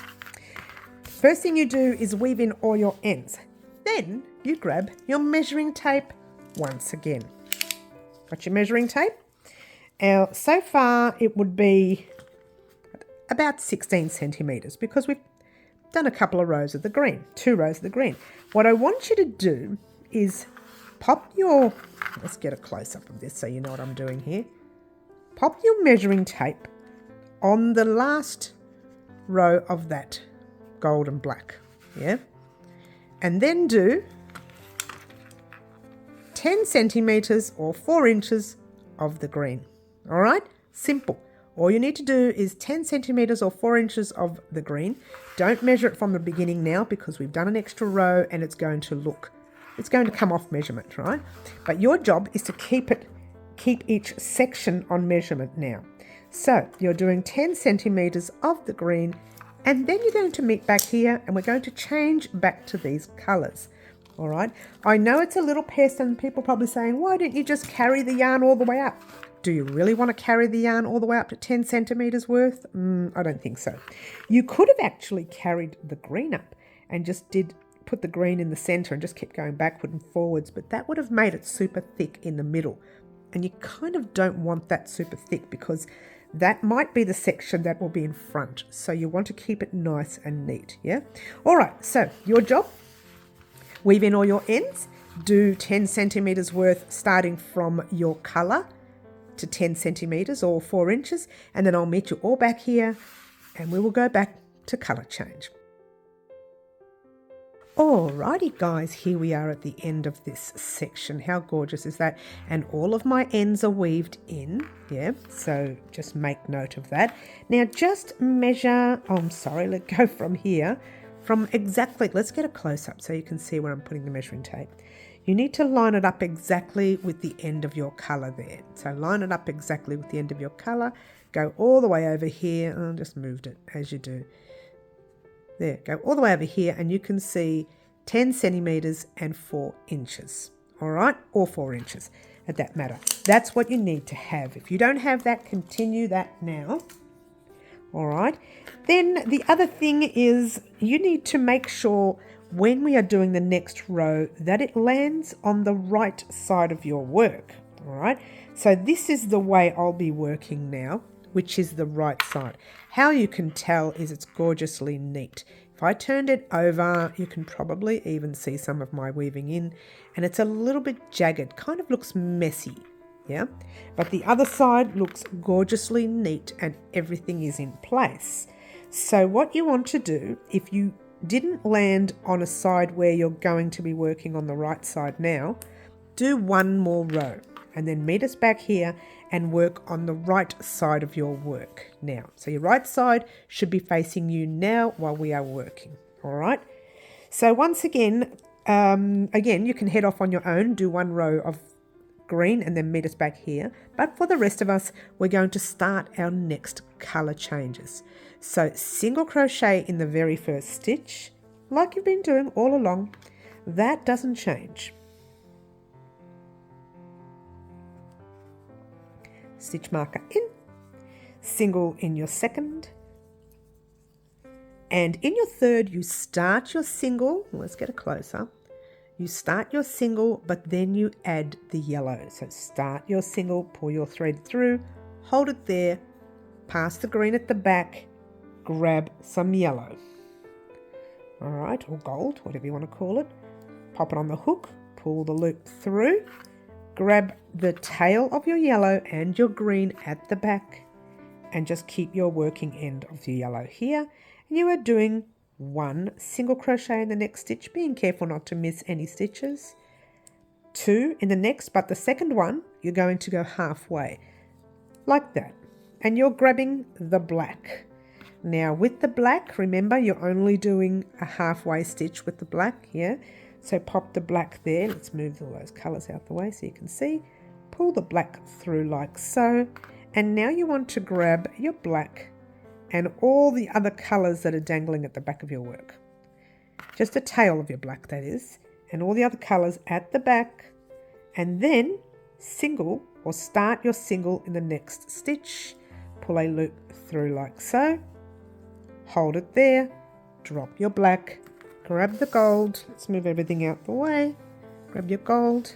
First thing you do is weave in all your ends. Then you grab your measuring tape once again. Got your measuring tape? Now, so far it would be about 16 centimetres because we've done a couple of rows of the green, 2 rows of the green. What I want you to do is pop your, let's get a close-up of this so you know what I'm doing here. Pop your measuring tape on the last row of that gold and black, yeah? And then do 10 centimeters or 4 inches of the green. All right, simple. All you need to do is 10 centimeters or 4 inches of the green. Don't measure it from the beginning now because we've done an extra row and it's going to come off measurement, right? But your job is to keep each section on measurement now. So you're doing 10 centimeters of the green, and then you're going to meet back here and we're going to change back to these colors. All right, I know it's a little pest and people are probably saying, why don't you just carry the yarn all the way up? Do you really want to carry the yarn all the way up to 10 centimeters worth? I don't think so. You could have actually carried the green up and just put the green in the center and just kept going backward and forwards, but that would have made it super thick in the middle. And you kind of don't want that super thick because that might be the section that will be in front. So you want to keep it nice and neat, yeah? All right, so your job, weave in all your ends, do 10 centimeters worth starting from your color to 10 centimeters or 4 inches, and then I'll meet you all back here and we will go back to color change. Alrighty guys, here we are at the end of this section. How gorgeous is that? And all of my ends are weaved in, yeah, so just make note of that. Now just measure, let go from here, from exactly, let's get a close-up so you can see where I'm putting the measuring tape. You need to line it up exactly with the end of your colour there. So line it up exactly with the end of your colour, go all the way over here, I just moved it as you do. There, go all the way over here and you can see 10 centimeters and 4 inches. All right, or 4 inches at that matter. That's what you need to have. If you don't have that, continue that now. All right, then the other thing is you need to make sure when we are doing the next row that it lands on the right side of your work. All right, so this is the way I'll be working now, which is the right side. How you can tell is it's gorgeously neat. If I turned it over, you can probably even see some of my weaving in, and it's a little bit jagged, kind of looks messy, yeah? But the other side looks gorgeously neat and everything is in place. So what you want to do, if you didn't land on a side where you're going to be working on the right side now, do one more row and then meet us back here and work on the right side of your work now. So your right side should be facing you now while we are working, all right? So once again, you can head off on your own, do one row of green and then meet us back here. But for the rest of us, we're going to start our next color changes. So single crochet in the very first stitch, like you've been doing all along. That doesn't change. Stitch marker in, single in your second, and in your third you start your single. Let's get a close-up. You start your single, but then you add the yellow. So start your single, pull your thread through, hold it there, pass the green at the back, grab some yellow, all right, or gold, whatever you want to call it, pop it on the hook, pull the loop through, grab the tail of your yellow and your green at the back and just keep your working end of the yellow here. And you are doing one single crochet in the next stitch, being careful not to miss any stitches. 2 in the next, but the second one, you're going to go halfway like that. And you're grabbing the black. Now with the black, remember you're only doing a halfway stitch with the black, yeah? So pop the black there. Let's move all those colours out the way so you can see. Pull the black through like so. And now you want to grab your black and all the other colours that are dangling at the back of your work. Just the tail of your black, that is. And all the other colours at the back. And then single or start your single in the next stitch. Pull a loop through like so. Hold it there. Drop your black. Grab the gold. Let's move everything out the way. Grab your gold.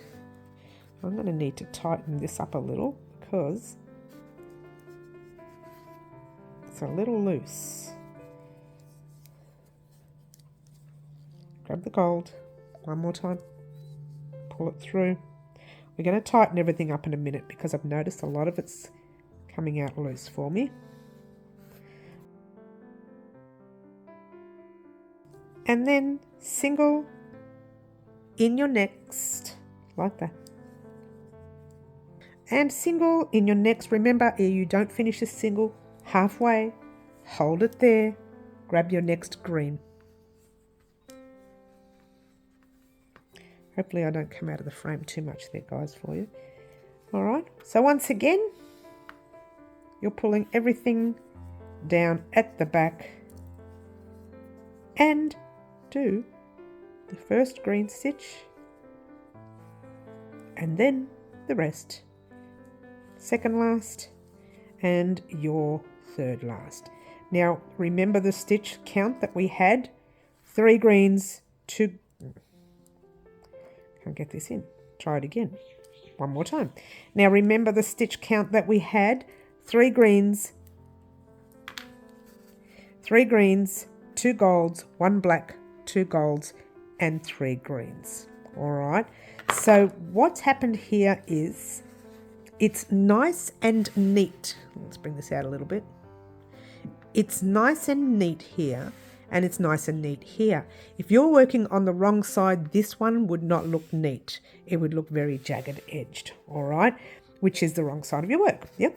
I'm going to need to tighten this up a little because it's a little loose. Grab the gold. One more time. Pull it through. We're going to tighten everything up in a minute because I've noticed a lot of it's coming out loose for me. And then single in your next, like that. and single in your next. Remember, you don't finish a single halfway, hold it there, grab your next green. Hopefully I don't come out of the frame too much there, guys, for you. All right, so once again, you're pulling everything down at the back and do the first green stitch and then the rest, second last and your third last. Now remember the stitch count that we had, 3 greens, 2, can't get this in, try it again, one more time. Now remember the stitch count that we had, 3 greens, 2 golds, 1 black, 2 golds and 3 greens. All right, so what's happened here is it's nice and neat. Let's bring this out a little bit. It's nice and neat here, and it's nice and neat here. If you're working on the wrong side, this one would not look neat. It would look very jagged edged, all right, which is the wrong side of your work. Yep.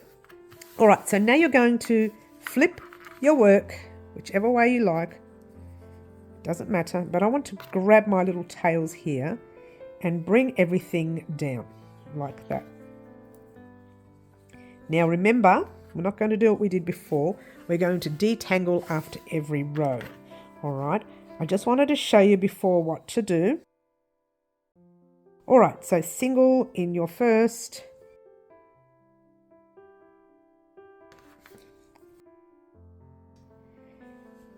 All right, so now you're going to flip your work whichever way you like. Doesn't matter, but I want to grab my little tails here and bring everything down like that. Now remember, we're not going to do what we did before. We're going to detangle after every row. All right, I just wanted to show you before what to do. All right, so single in your first,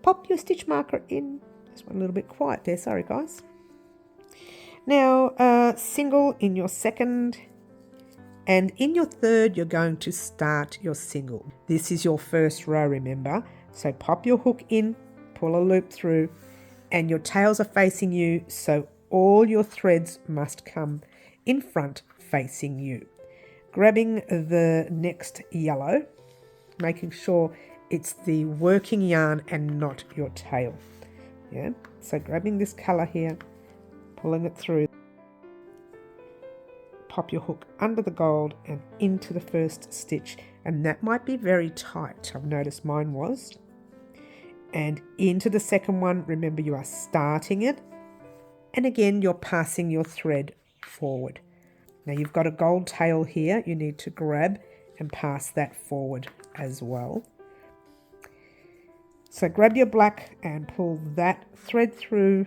pop your stitch marker in. Just went a little bit quiet there, sorry guys. Now single in your second, and in your third you're going to start your single. This is your first row, remember, so pop your hook in, pull a loop through, and your tails are facing you, so all your threads must come in front facing you. Grabbing the next yellow, making sure it's the working yarn and not your tail. Yeah, so grabbing this color here, pulling it through, pop your hook under the gold and into the first stitch, and that might be very tight. I've noticed mine was. And into the second one, remember you are starting it, and again you're passing your thread forward. Now you've got a gold tail here, you need to grab and pass that forward as well. So grab your black and pull that thread through,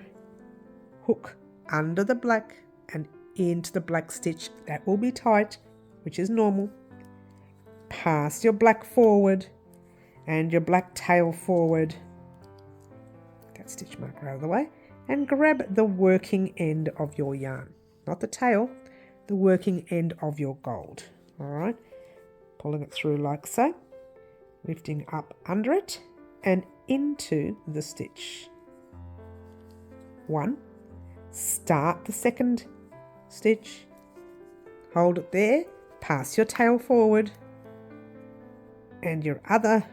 hook under the black and into the black stitch. That will be tight, which is normal. Pass your black forward and your black tail forward. That stitch marker out of the way, and grab the working end of your yarn. Not the tail, the working end of your gold. All right, pulling it through like so, lifting up under it and into the stitch. 1, start the second stitch, hold it there, pass your tail forward, and your other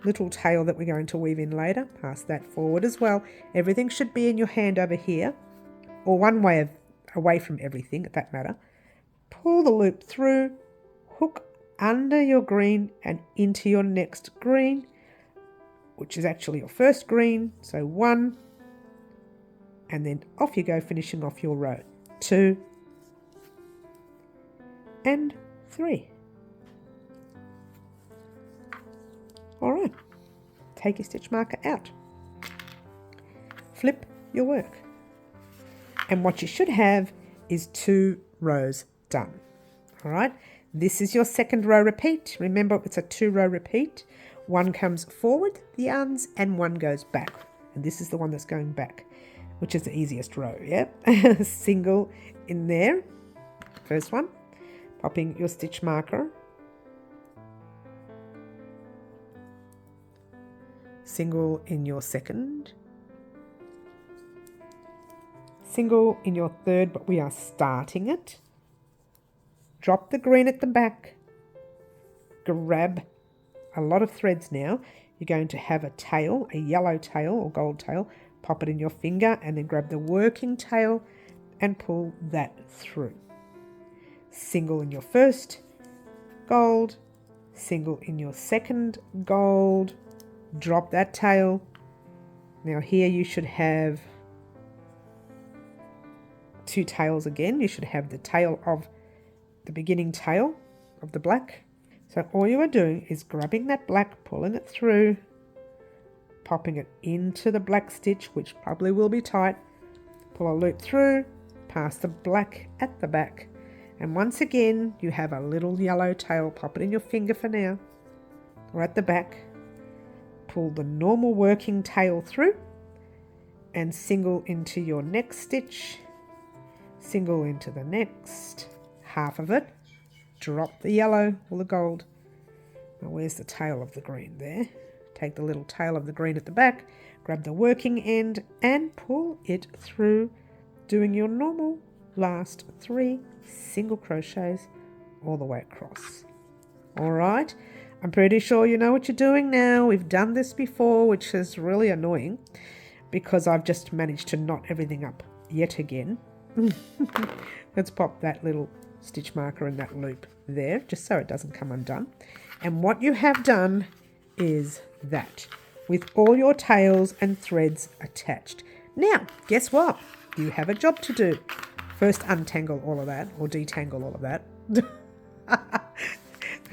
little tail that we're going to weave in later, pass that forward as well. Everything should be in your hand over here, or one way away from everything at that matter. Pull the loop through, hook under your green and into your next green, which is actually your first green. So 1, and then off you go, finishing off your row. 2 and 3. All right, take your stitch marker out, flip your work, and what you should have is 2 rows done. All right, this is your second row repeat. Remember, it's a 2-row repeat. 1 comes forward, the yarns, and 1 goes back, and this is the one that's going back, which is the easiest row. Yeah. Single in there, first one, popping your stitch marker, single in your second, single in your third, but we are starting it. Drop the green at the back, grab a lot of threads now. You're going to have a tail, a yellow tail or gold tail, pop it in your finger and then grab the working tail and pull that through. single in your first gold, single in your second gold, drop that tail. Now here you should have two tails again. You should have the tail of the beginning tail of the black. So all you are doing is grabbing that black, pulling it through, popping it into the black stitch, which probably will be tight, pull a loop through, pass the black at the back, and once again you have a little yellow tail. Pop it in your finger for now, or at the back, pull the normal working tail through and single into your next stitch, single into the next half of it, drop the yellow or the gold. Now where's the tail of the green? There. Take the little tail of the green at the back, grab the working end and pull it through, doing your normal last 3 single crochets all the way across. Alright, I'm pretty sure you know what you're doing now. We've done this before, which is really annoying because I've just managed to knot everything up yet again. Let's pop that little stitch marker in that loop there, just so it doesn't come undone. And what you have done is that, with all your tails and threads attached. Now, guess what? You have a job to do. First, untangle all of that, or detangle all of that.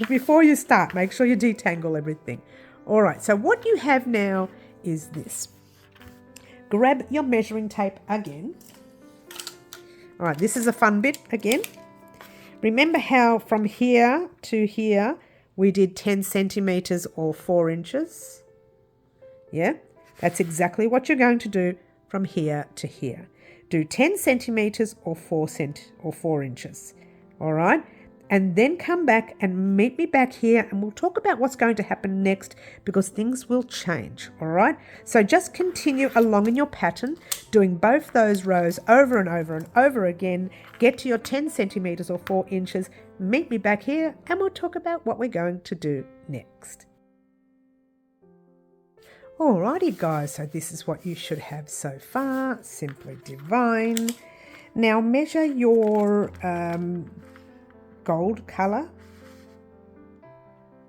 Before you start, make sure you detangle everything. All right, so what you have now is this. Grab your measuring tape again. All right, this is a fun bit again. Remember how from here to here, we did 10 centimeters or 4 inches? Yeah, that's exactly what you're going to do from here to here. Do 10 centimeters or 4 inches. All right, and then come back and meet me back here and we'll talk about what's going to happen next because things will change. All right, so just continue along in your pattern, doing both those rows over and over and over again. Get to your 10 centimeters or 4 inches. Meet me back here and we'll talk about what we're going to do next. Alrighty guys, so this is what you should have so far. Simply divine. Now measure your gold colour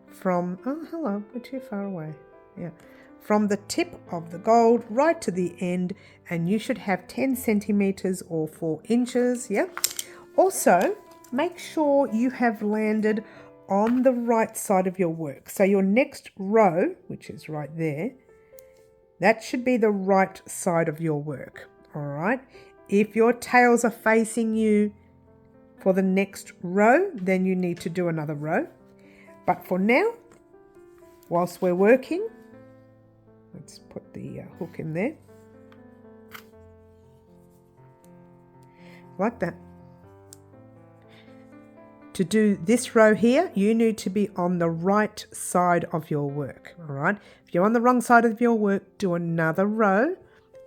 from, oh hello, we're too far away. Yeah, from the tip of the gold right to the end, and you should have 10 centimeters or 4 inches. Yeah. Also, make sure you have landed on the right side of your work. So your next row, which is right there, that should be the right side of your work. All right. If your tails are facing you for the next row, then you need to do another row. But for now, whilst we're working, let's put the hook in there. Like that. To do this row here, you need to be on the right side of your work, all right? If you're on the wrong side of your work, do another row.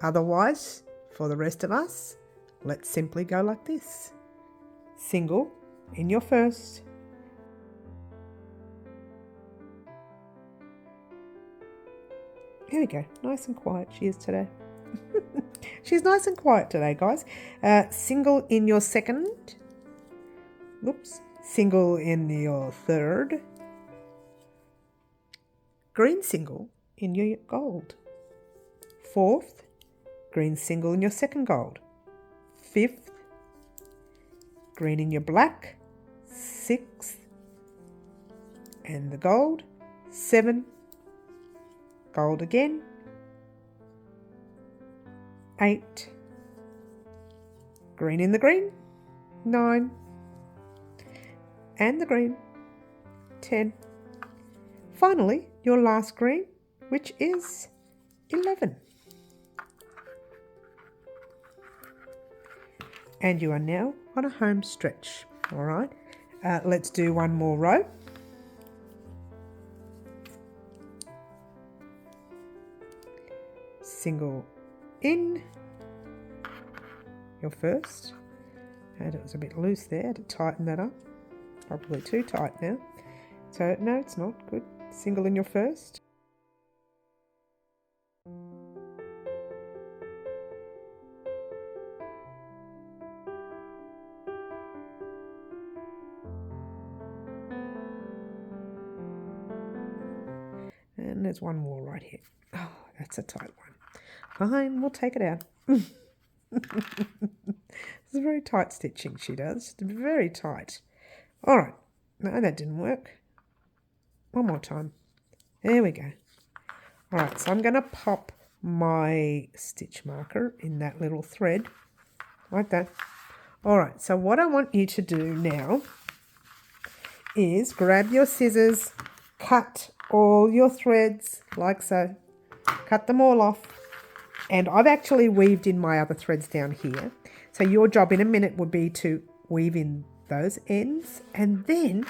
Otherwise, for the rest of us, let's simply go like this. Single in your first. Here we go, nice and quiet she is today. She's nice and quiet today, guys. Single in your second. Oops. Single in your third, green single in your gold, fourth, green single in your second gold, fifth, green in your black, sixth, and the gold, 7, gold again, 8, green in the green, 9, and the green, 10. Finally, your last green, which is 11. And you are now on a home stretch. All right, let's do one more row. Single in your first, and it was a bit loose there, to tighten that up. Probably too tight now. So no, it's not good. Single in your first. And there's one more right here. Oh, that's a tight one. Fine, we'll take it out. It's very tight stitching she does. Very tight. All right. No, that didn't work. One more time. There we go. All right, so I'm going to pop my stitch marker in that little thread like that. All right, so what I want you to do now is grab your scissors, cut all your threads like so. Cut them all off. And I've actually weaved in my other threads down here. So your job in a minute would be to weave in those ends and then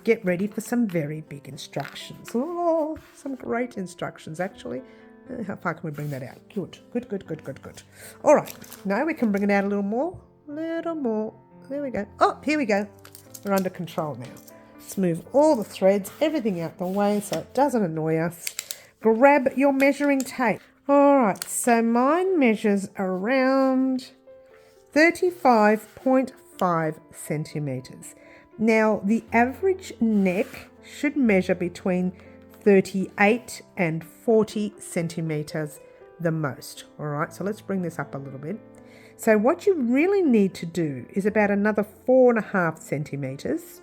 get ready for some very big instructions. Oh, some great instructions actually. How far can we bring that out? Good, good, good, good, good, good. All right, now we can bring it out a little more. Little more. There we go. Oh, here we go. We're under control now. Let's move all the threads, everything out the way so it doesn't annoy us. Grab your measuring tape. All right, so mine measures around 35.5 centimetres. Now, the average neck should measure between 38 and 40 centimetres the most. All right, so let's bring this up a little bit. So what you really need to do is about another 4.5 centimetres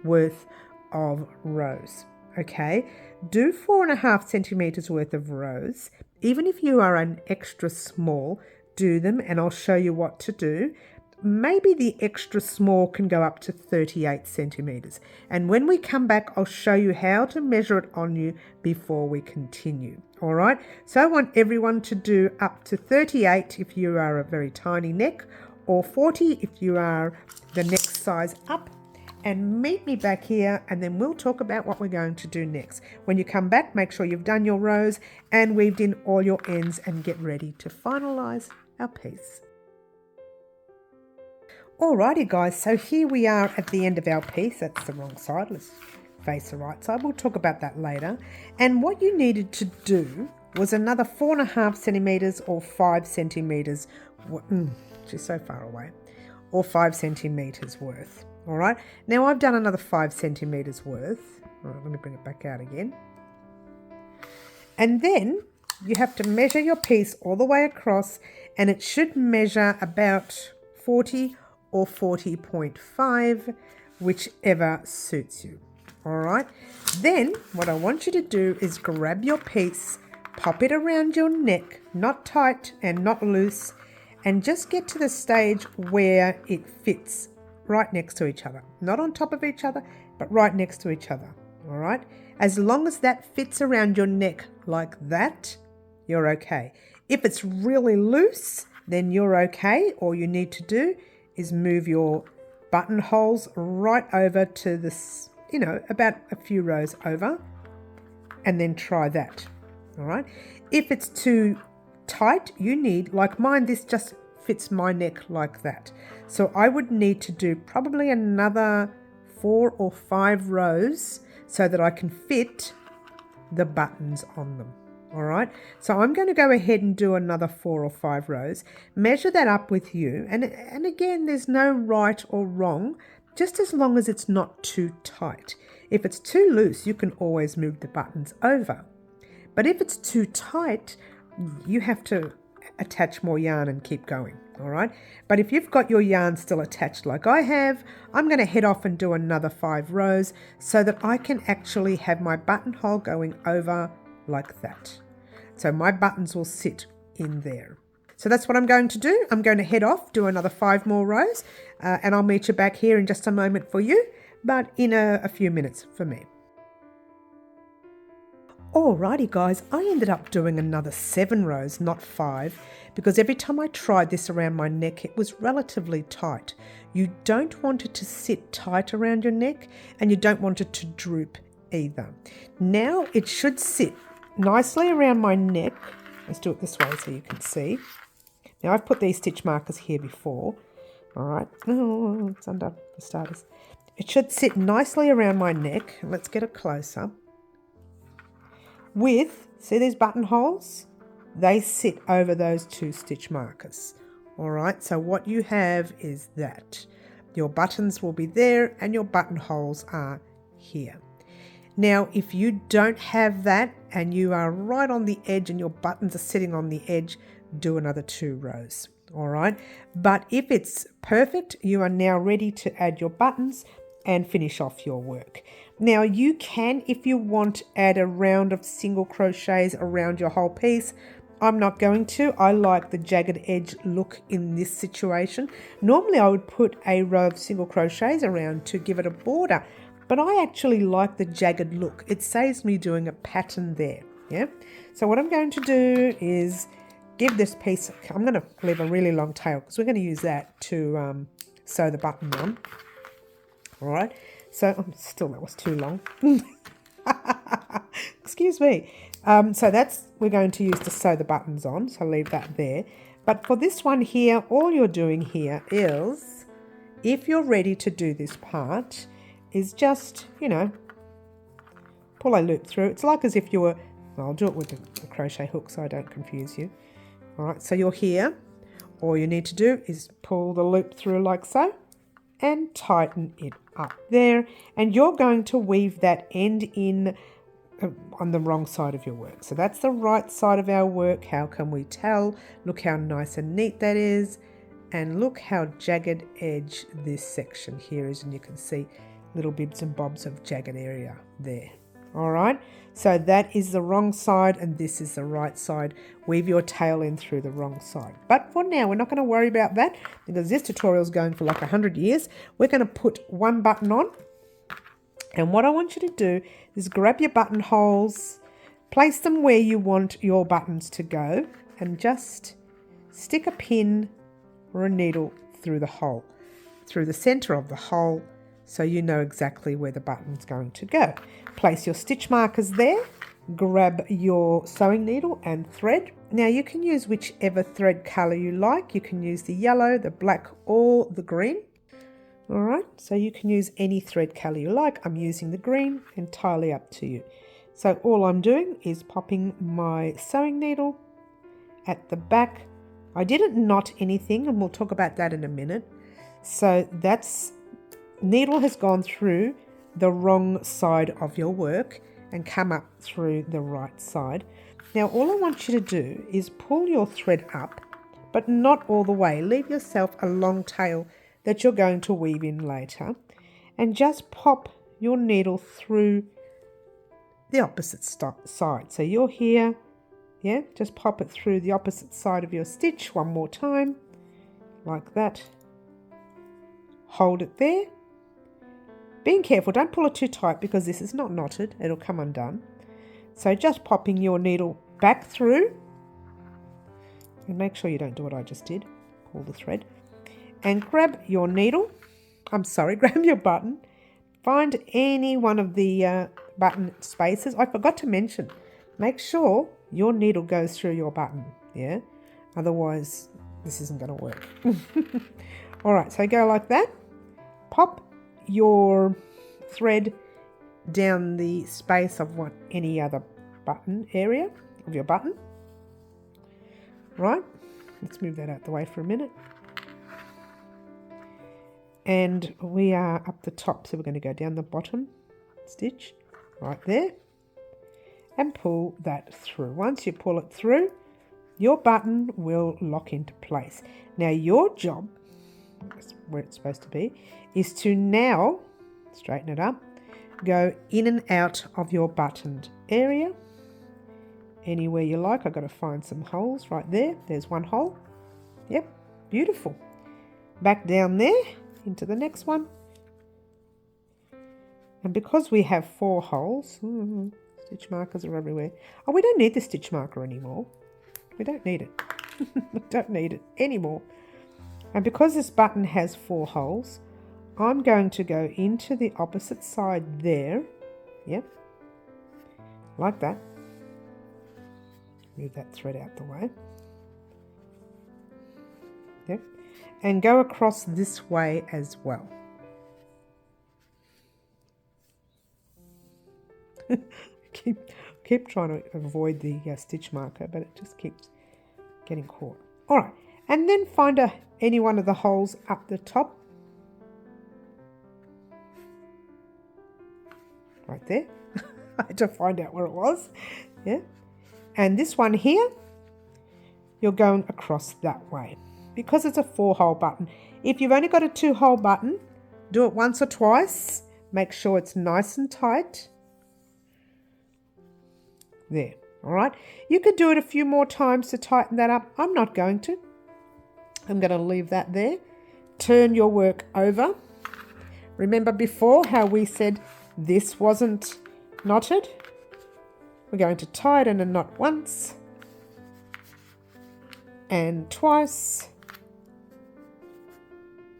worth of rows. Okay, do 4.5 centimetres worth of rows. Even if you are an extra small, do them and I'll show you what to do. Maybe the extra small can go up to 38 centimetres. And when we come back, I'll show you how to measure it on you before we continue. All right, so I want everyone to do up to 38 if you are a very tiny neck, or 40 if you are the next size up. And meet me back here and then we'll talk about what we're going to do next. When you come back, make sure you've done your rows and weaved in all your ends and get ready to finalise our piece. Alrighty guys, so here we are at the end of our piece. That's the wrong side. Let's face the right side. We'll talk about that later. And what you needed to do was another 4.5 centimetres or 5 centimetres. She's so far away. Or 5 centimetres worth. All right, now I've done another 5 centimetres worth. All right, let me bring it back out again. And then you have to measure your piece all the way across and it should measure about 40 or 40.5, whichever suits you. All right, then what I want you to do is grab your piece, pop it around your neck, not tight and not loose, and just get to the stage where it fits right next to each other, not on top of each other, but right next to each other. All right, as long as that fits around your neck like that, you're okay. If it's really loose, then you're okay. All you need to do is move your buttonholes right over to this, about a few rows over, and then try that. All right, if it's too tight, you need, like mine, this just fits my neck like that. So I would need to do probably another 4 or 5 rows so that I can fit the buttons on them. All right, so I'm going to go ahead and do another 4 or 5 rows. Measure that up with you. And again, there's no right or wrong, just as long as it's not too tight. If it's too loose, you can always move the buttons over. But if it's too tight, you have to attach more yarn and keep going. All right, but if you've got your yarn still attached like I have, I'm going to head off and do another 5 rows so that I can actually have my buttonhole going over like that. So my buttons will sit in there. So that's what I'm going to do. I'm going to head off, do another 5 more rows, and I'll meet you back here in just a moment for you, but in a few minutes for me. Alrighty guys, I ended up doing another 7 rows, not 5, because every time I tried this around my neck, it was relatively tight. You don't want it to sit tight around your neck, and you don't want it to droop either. Now it should sit nicely around my neck. Let's do it this way so you can see. Now I've put these stitch markers here before. All right, oh, it's under for starters. It should sit nicely around my neck. Let's get a close-up. With, see these buttonholes? They sit over those 2 stitch markers. All right, so what you have is that. Your buttons will be there and your buttonholes are here. Now, if you don't have that and you are right on the edge and your buttons are sitting on the edge, do another 2 rows. All right. But if it's perfect, you are now ready to add your buttons and finish off your work. Now you can, if you want, add a round of single crochets around your whole piece. I'm not going to. I like the jagged edge look in this situation. Normally I would put a row of single crochets around to give it a border, but I actually like the jagged look. It saves me doing a pattern there. Yeah. So what I'm going to do is give this piece, I'm going to leave a really long tail because we're going to use that to sew the button on. All right. So still, that was too long. Excuse me. So that's, we're going to use to sew the buttons on. So leave that there. But for this one here, all you're doing here is, if you're ready to do this part, is just, you know, pull a loop through. It's like as if you were, I'll do it with the crochet hook so I don't confuse you. All right, so you're here. All you need to do is pull the loop through like so and tighten it up there. And you're going to weave that end in on the wrong side of your work. So that's the right side of our work. How can we tell? Look how nice and neat that is. And look how jagged edge this section here is. And you can see little bits and bobs of jagged area there. All right, so that is the wrong side and this is the right side. Weave your tail in through the wrong side. But for now, we're not going to worry about that because this tutorial is going for like 100 years. We're going to put one button on. And what I want you to do is grab your buttonholes, place them where you want your buttons to go, and just stick a pin or a needle through the hole, through the center of the hole, so you know exactly where the button's going to go. Place your stitch markers there, grab your sewing needle and thread. Now you can use whichever thread color you like. You can use the yellow, the black, or the green. All right, so you can use any thread color you like. I'm using the green, entirely up to you. So all I'm doing is popping my sewing needle at the back. I didn't knot anything, and we'll talk about that in a minute. So that's, needle has gone through the wrong side of your work and come up through the right side. Now all I want you to do is pull your thread up, but not all the way. Leave yourself a long tail that you're going to weave in later, and just pop your needle through the opposite side. So you're here, yeah, just pop it through the opposite side of your stitch one more time, like that. Hold it there. Being careful, don't pull it too tight because this is not knotted, it'll come undone. So just popping your needle back through, and make sure you don't do what I just did, pull the thread, and grab your needle, grab your button, find any one of the button spaces. I forgot to mention, make sure your needle goes through your button, yeah? Otherwise, this isn't going to work. All right, so go like that. Pop your thread down the space of any other button area of your button. Right, let's move that out the way for a minute. And we are up the top, so we're going to go down the bottom stitch right there and pull that through. Once you pull it through, your button will lock into place. Now your job, that's where it's supposed to be, is to now straighten it up, go in and out of your buttoned area anywhere you like. I've got to find some holes right there. There's one hole. Yep, beautiful. Back down there into the next one. And because we have 4 holes, stitch markers are everywhere. Oh, we don't need the stitch marker anymore. We don't need it. We don't need it anymore. And because this button has 4 holes, I'm going to go into the opposite side there. Yep. Like that. Move that thread out the way. Yep. And go across this way as well. keep trying to avoid the stitch marker, but it just keeps getting caught. All right. And then find any one of the holes up the top. right there. I had to find out where it was. Yeah. And this one here, you're going across that way because it's a 4-hole button. If you've only got a 2-hole button, do it once or twice. Make sure it's nice and tight. There. All right. You could do it a few more times to tighten that up. I'm not going to. I'm going to leave that there. Turn your work over. Remember before how we said this wasn't knotted? We're going to tie it in a knot once and twice.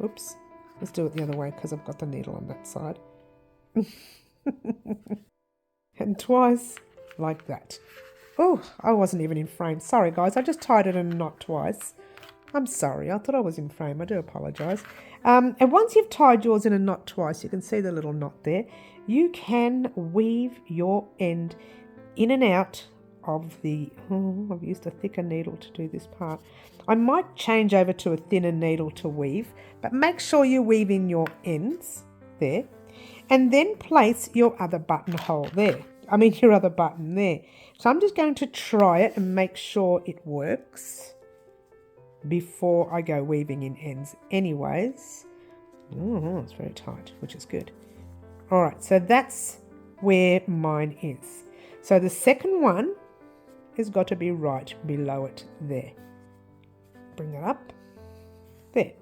Oops, let's do it the other way because I've got the needle on that side. And twice, like that. Oh, I wasn't even in frame. Sorry guys, I just tied it in a knot twice. I'm sorry, I thought I was in frame. I do apologise. And once you've tied yours in a knot twice, you can see the little knot there. You can weave your end in and out of the, I've used a thicker needle to do this part. I might change over to a thinner needle to weave, but make sure you weave in your ends there, and then place your other buttonhole there. Your other button there. So I'm just going to try it and make sure it works before I go weaving in ends anyways. Oh, it's very tight, which is good. All right, so that's where mine is. So the second one has got to be right below it there. Bring it up there.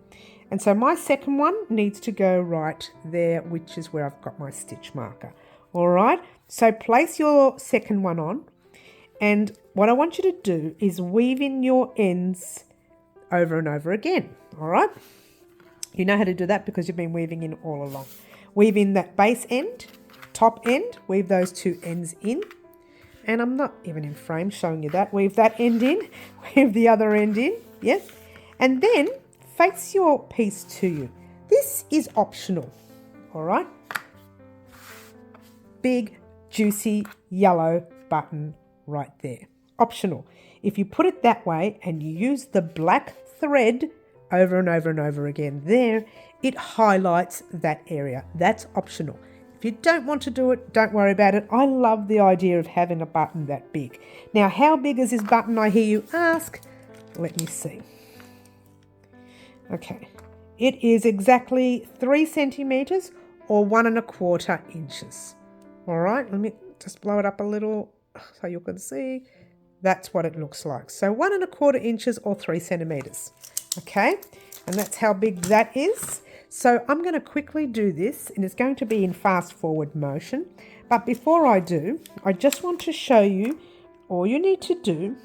And so my second one needs to go right there, which is where I've got my stitch marker. All right, so place your second one on. And what I want you to do is weave in your ends over and over again. All right, you know how to do that because you've been weaving in all along. Weave in that base end, top end, weave those two ends in. And I'm not even in frame showing you that. Weave that end in, weave the other end in, yes? And then face your piece to you. This is optional, all right? Big, juicy, yellow button right there. Optional. If you put it that way and you use the black thread over and over and over again there, it highlights that area. That's optional. If you don't want to do it, don't worry about it. I love the idea of having a button that big. Now, how big is this button, I hear you ask? Let me see. Okay, it is exactly 3 centimetres or 1¼ inches. All right, let me just blow it up a little so you can see. That's what it looks like. So 1¼ inches or 3 centimetres. Okay, and that's how big that is. So I'm going to quickly do this, and it's going to be in fast forward motion. But before I do, I just want to show you, all you need to do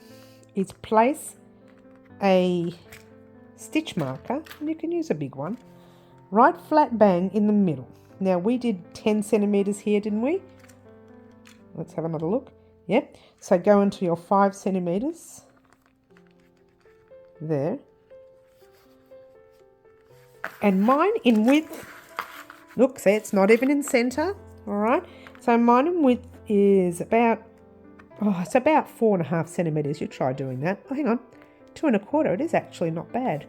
is place a stitch marker, and you can use a big one, right flat bang in the middle. Now we did 10 centimetres here, didn't we? Let's have another look. Yep. So go into your 5 centimetres there. And mine in width, look, see, it's not even in centre, all right? So mine in width is about, it's about 4½ centimetres. You try doing that. Oh, hang on, 2¼ it is actually not bad.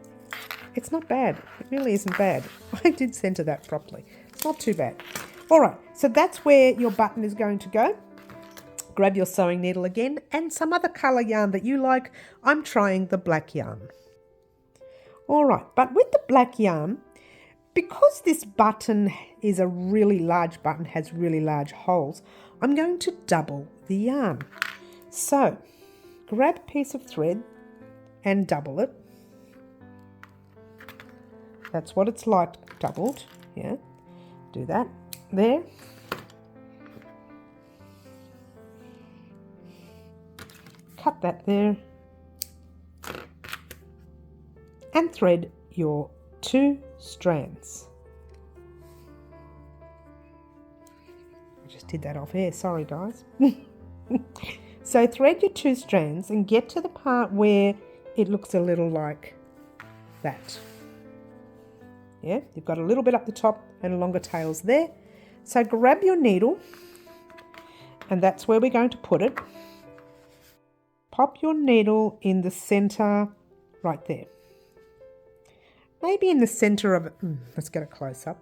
It's not bad, it really isn't bad. I did centre that properly. It's not too bad. All right, so that's where your button is going to go. Grab your sewing needle again and some other colour yarn that you like. I'm trying the black yarn. All right, but with the black yarn, because this button is a really large button, has really large holes, I'm going to double the yarn. So grab a piece of thread and double it. That's what it's like doubled, yeah. Do that there. Cut that there. And thread your 2 strands. I just did that off air, sorry guys. So thread your 2 strands and get to the part where it looks a little like that. Yeah, you've got a little bit up the top and longer tails there. So grab your needle, and that's where we're going to put it. Pop your needle in the centre right there. Maybe in the centre of it. Let's get a close up.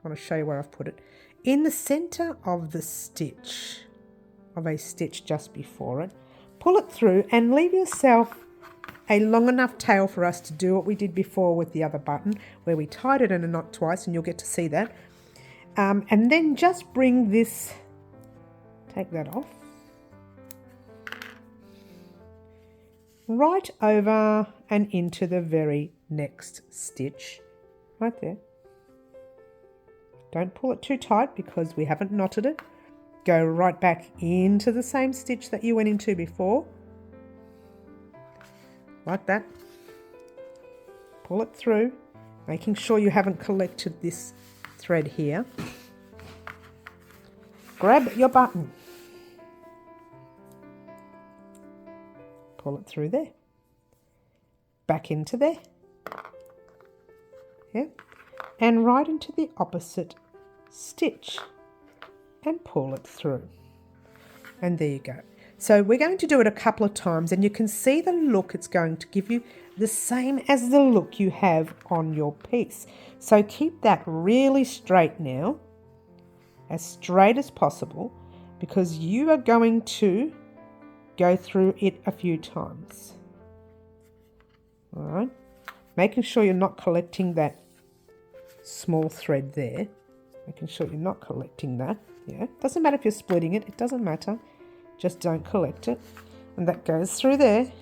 want to show you where I've put it. In the center of the stitch, of a stitch just before it, pull it through and leave yourself a long enough tail for us to do what we did before with the other button, where we tied it in a knot twice, and you'll get to see that. And then just bring this, take that off, right over and into the very next stitch, right there. Don't pull it too tight because we haven't knotted it. Go right back into the same stitch that you went into before, like that. Pull it through, making sure you haven't collected this thread here. Grab your button, pull it through there, back into there, yeah, and right into the opposite stitch and pull it through. And there you go. So we're going to do it a couple of times, and you can see the look it's going to give you, the same as the look you have on your piece. So keep that really straight now, as straight as possible, because you are going to go through it a few times. All right, making sure you're not collecting that small thread there, making sure you're not collecting that. Yeah, doesn't matter if you're splitting it, it doesn't matter, just don't collect it. And that goes through there,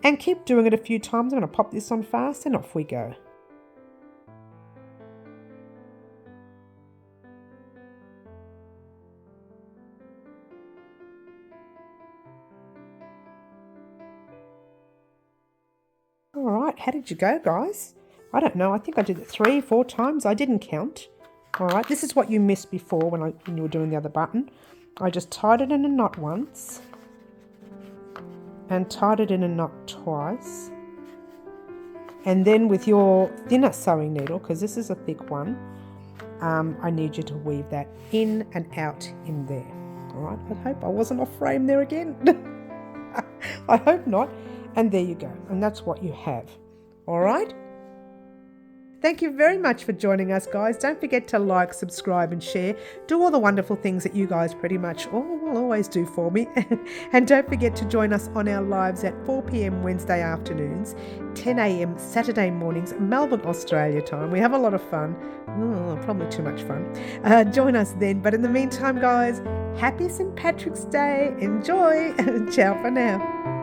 and keep doing it a few times. I'm going to pop this on fast and off we go. All right, how did you go, guys? I don't know, I think I did it 3 or 4 times. I didn't count. All right, this is what you missed before when you were doing the other button. I just tied it in a knot once and tied it in a knot twice. And then with your thinner sewing needle, because this is a thick one, I need you to weave that in and out in there. All right, I hope I wasn't off frame there again. I hope not. And there you go. And that's what you have. All right. Thank you very much for joining us, guys. Don't forget to like, subscribe and share. Do all the wonderful things that you guys pretty much will always do for me. And don't forget to join us on our lives at 4 p.m. Wednesday afternoons, 10 a.m. Saturday mornings, Melbourne, Australia time. We have a lot of fun. Probably too much fun. Join us then. But in the meantime, guys, happy St. Patrick's Day. Enjoy. Ciao for now.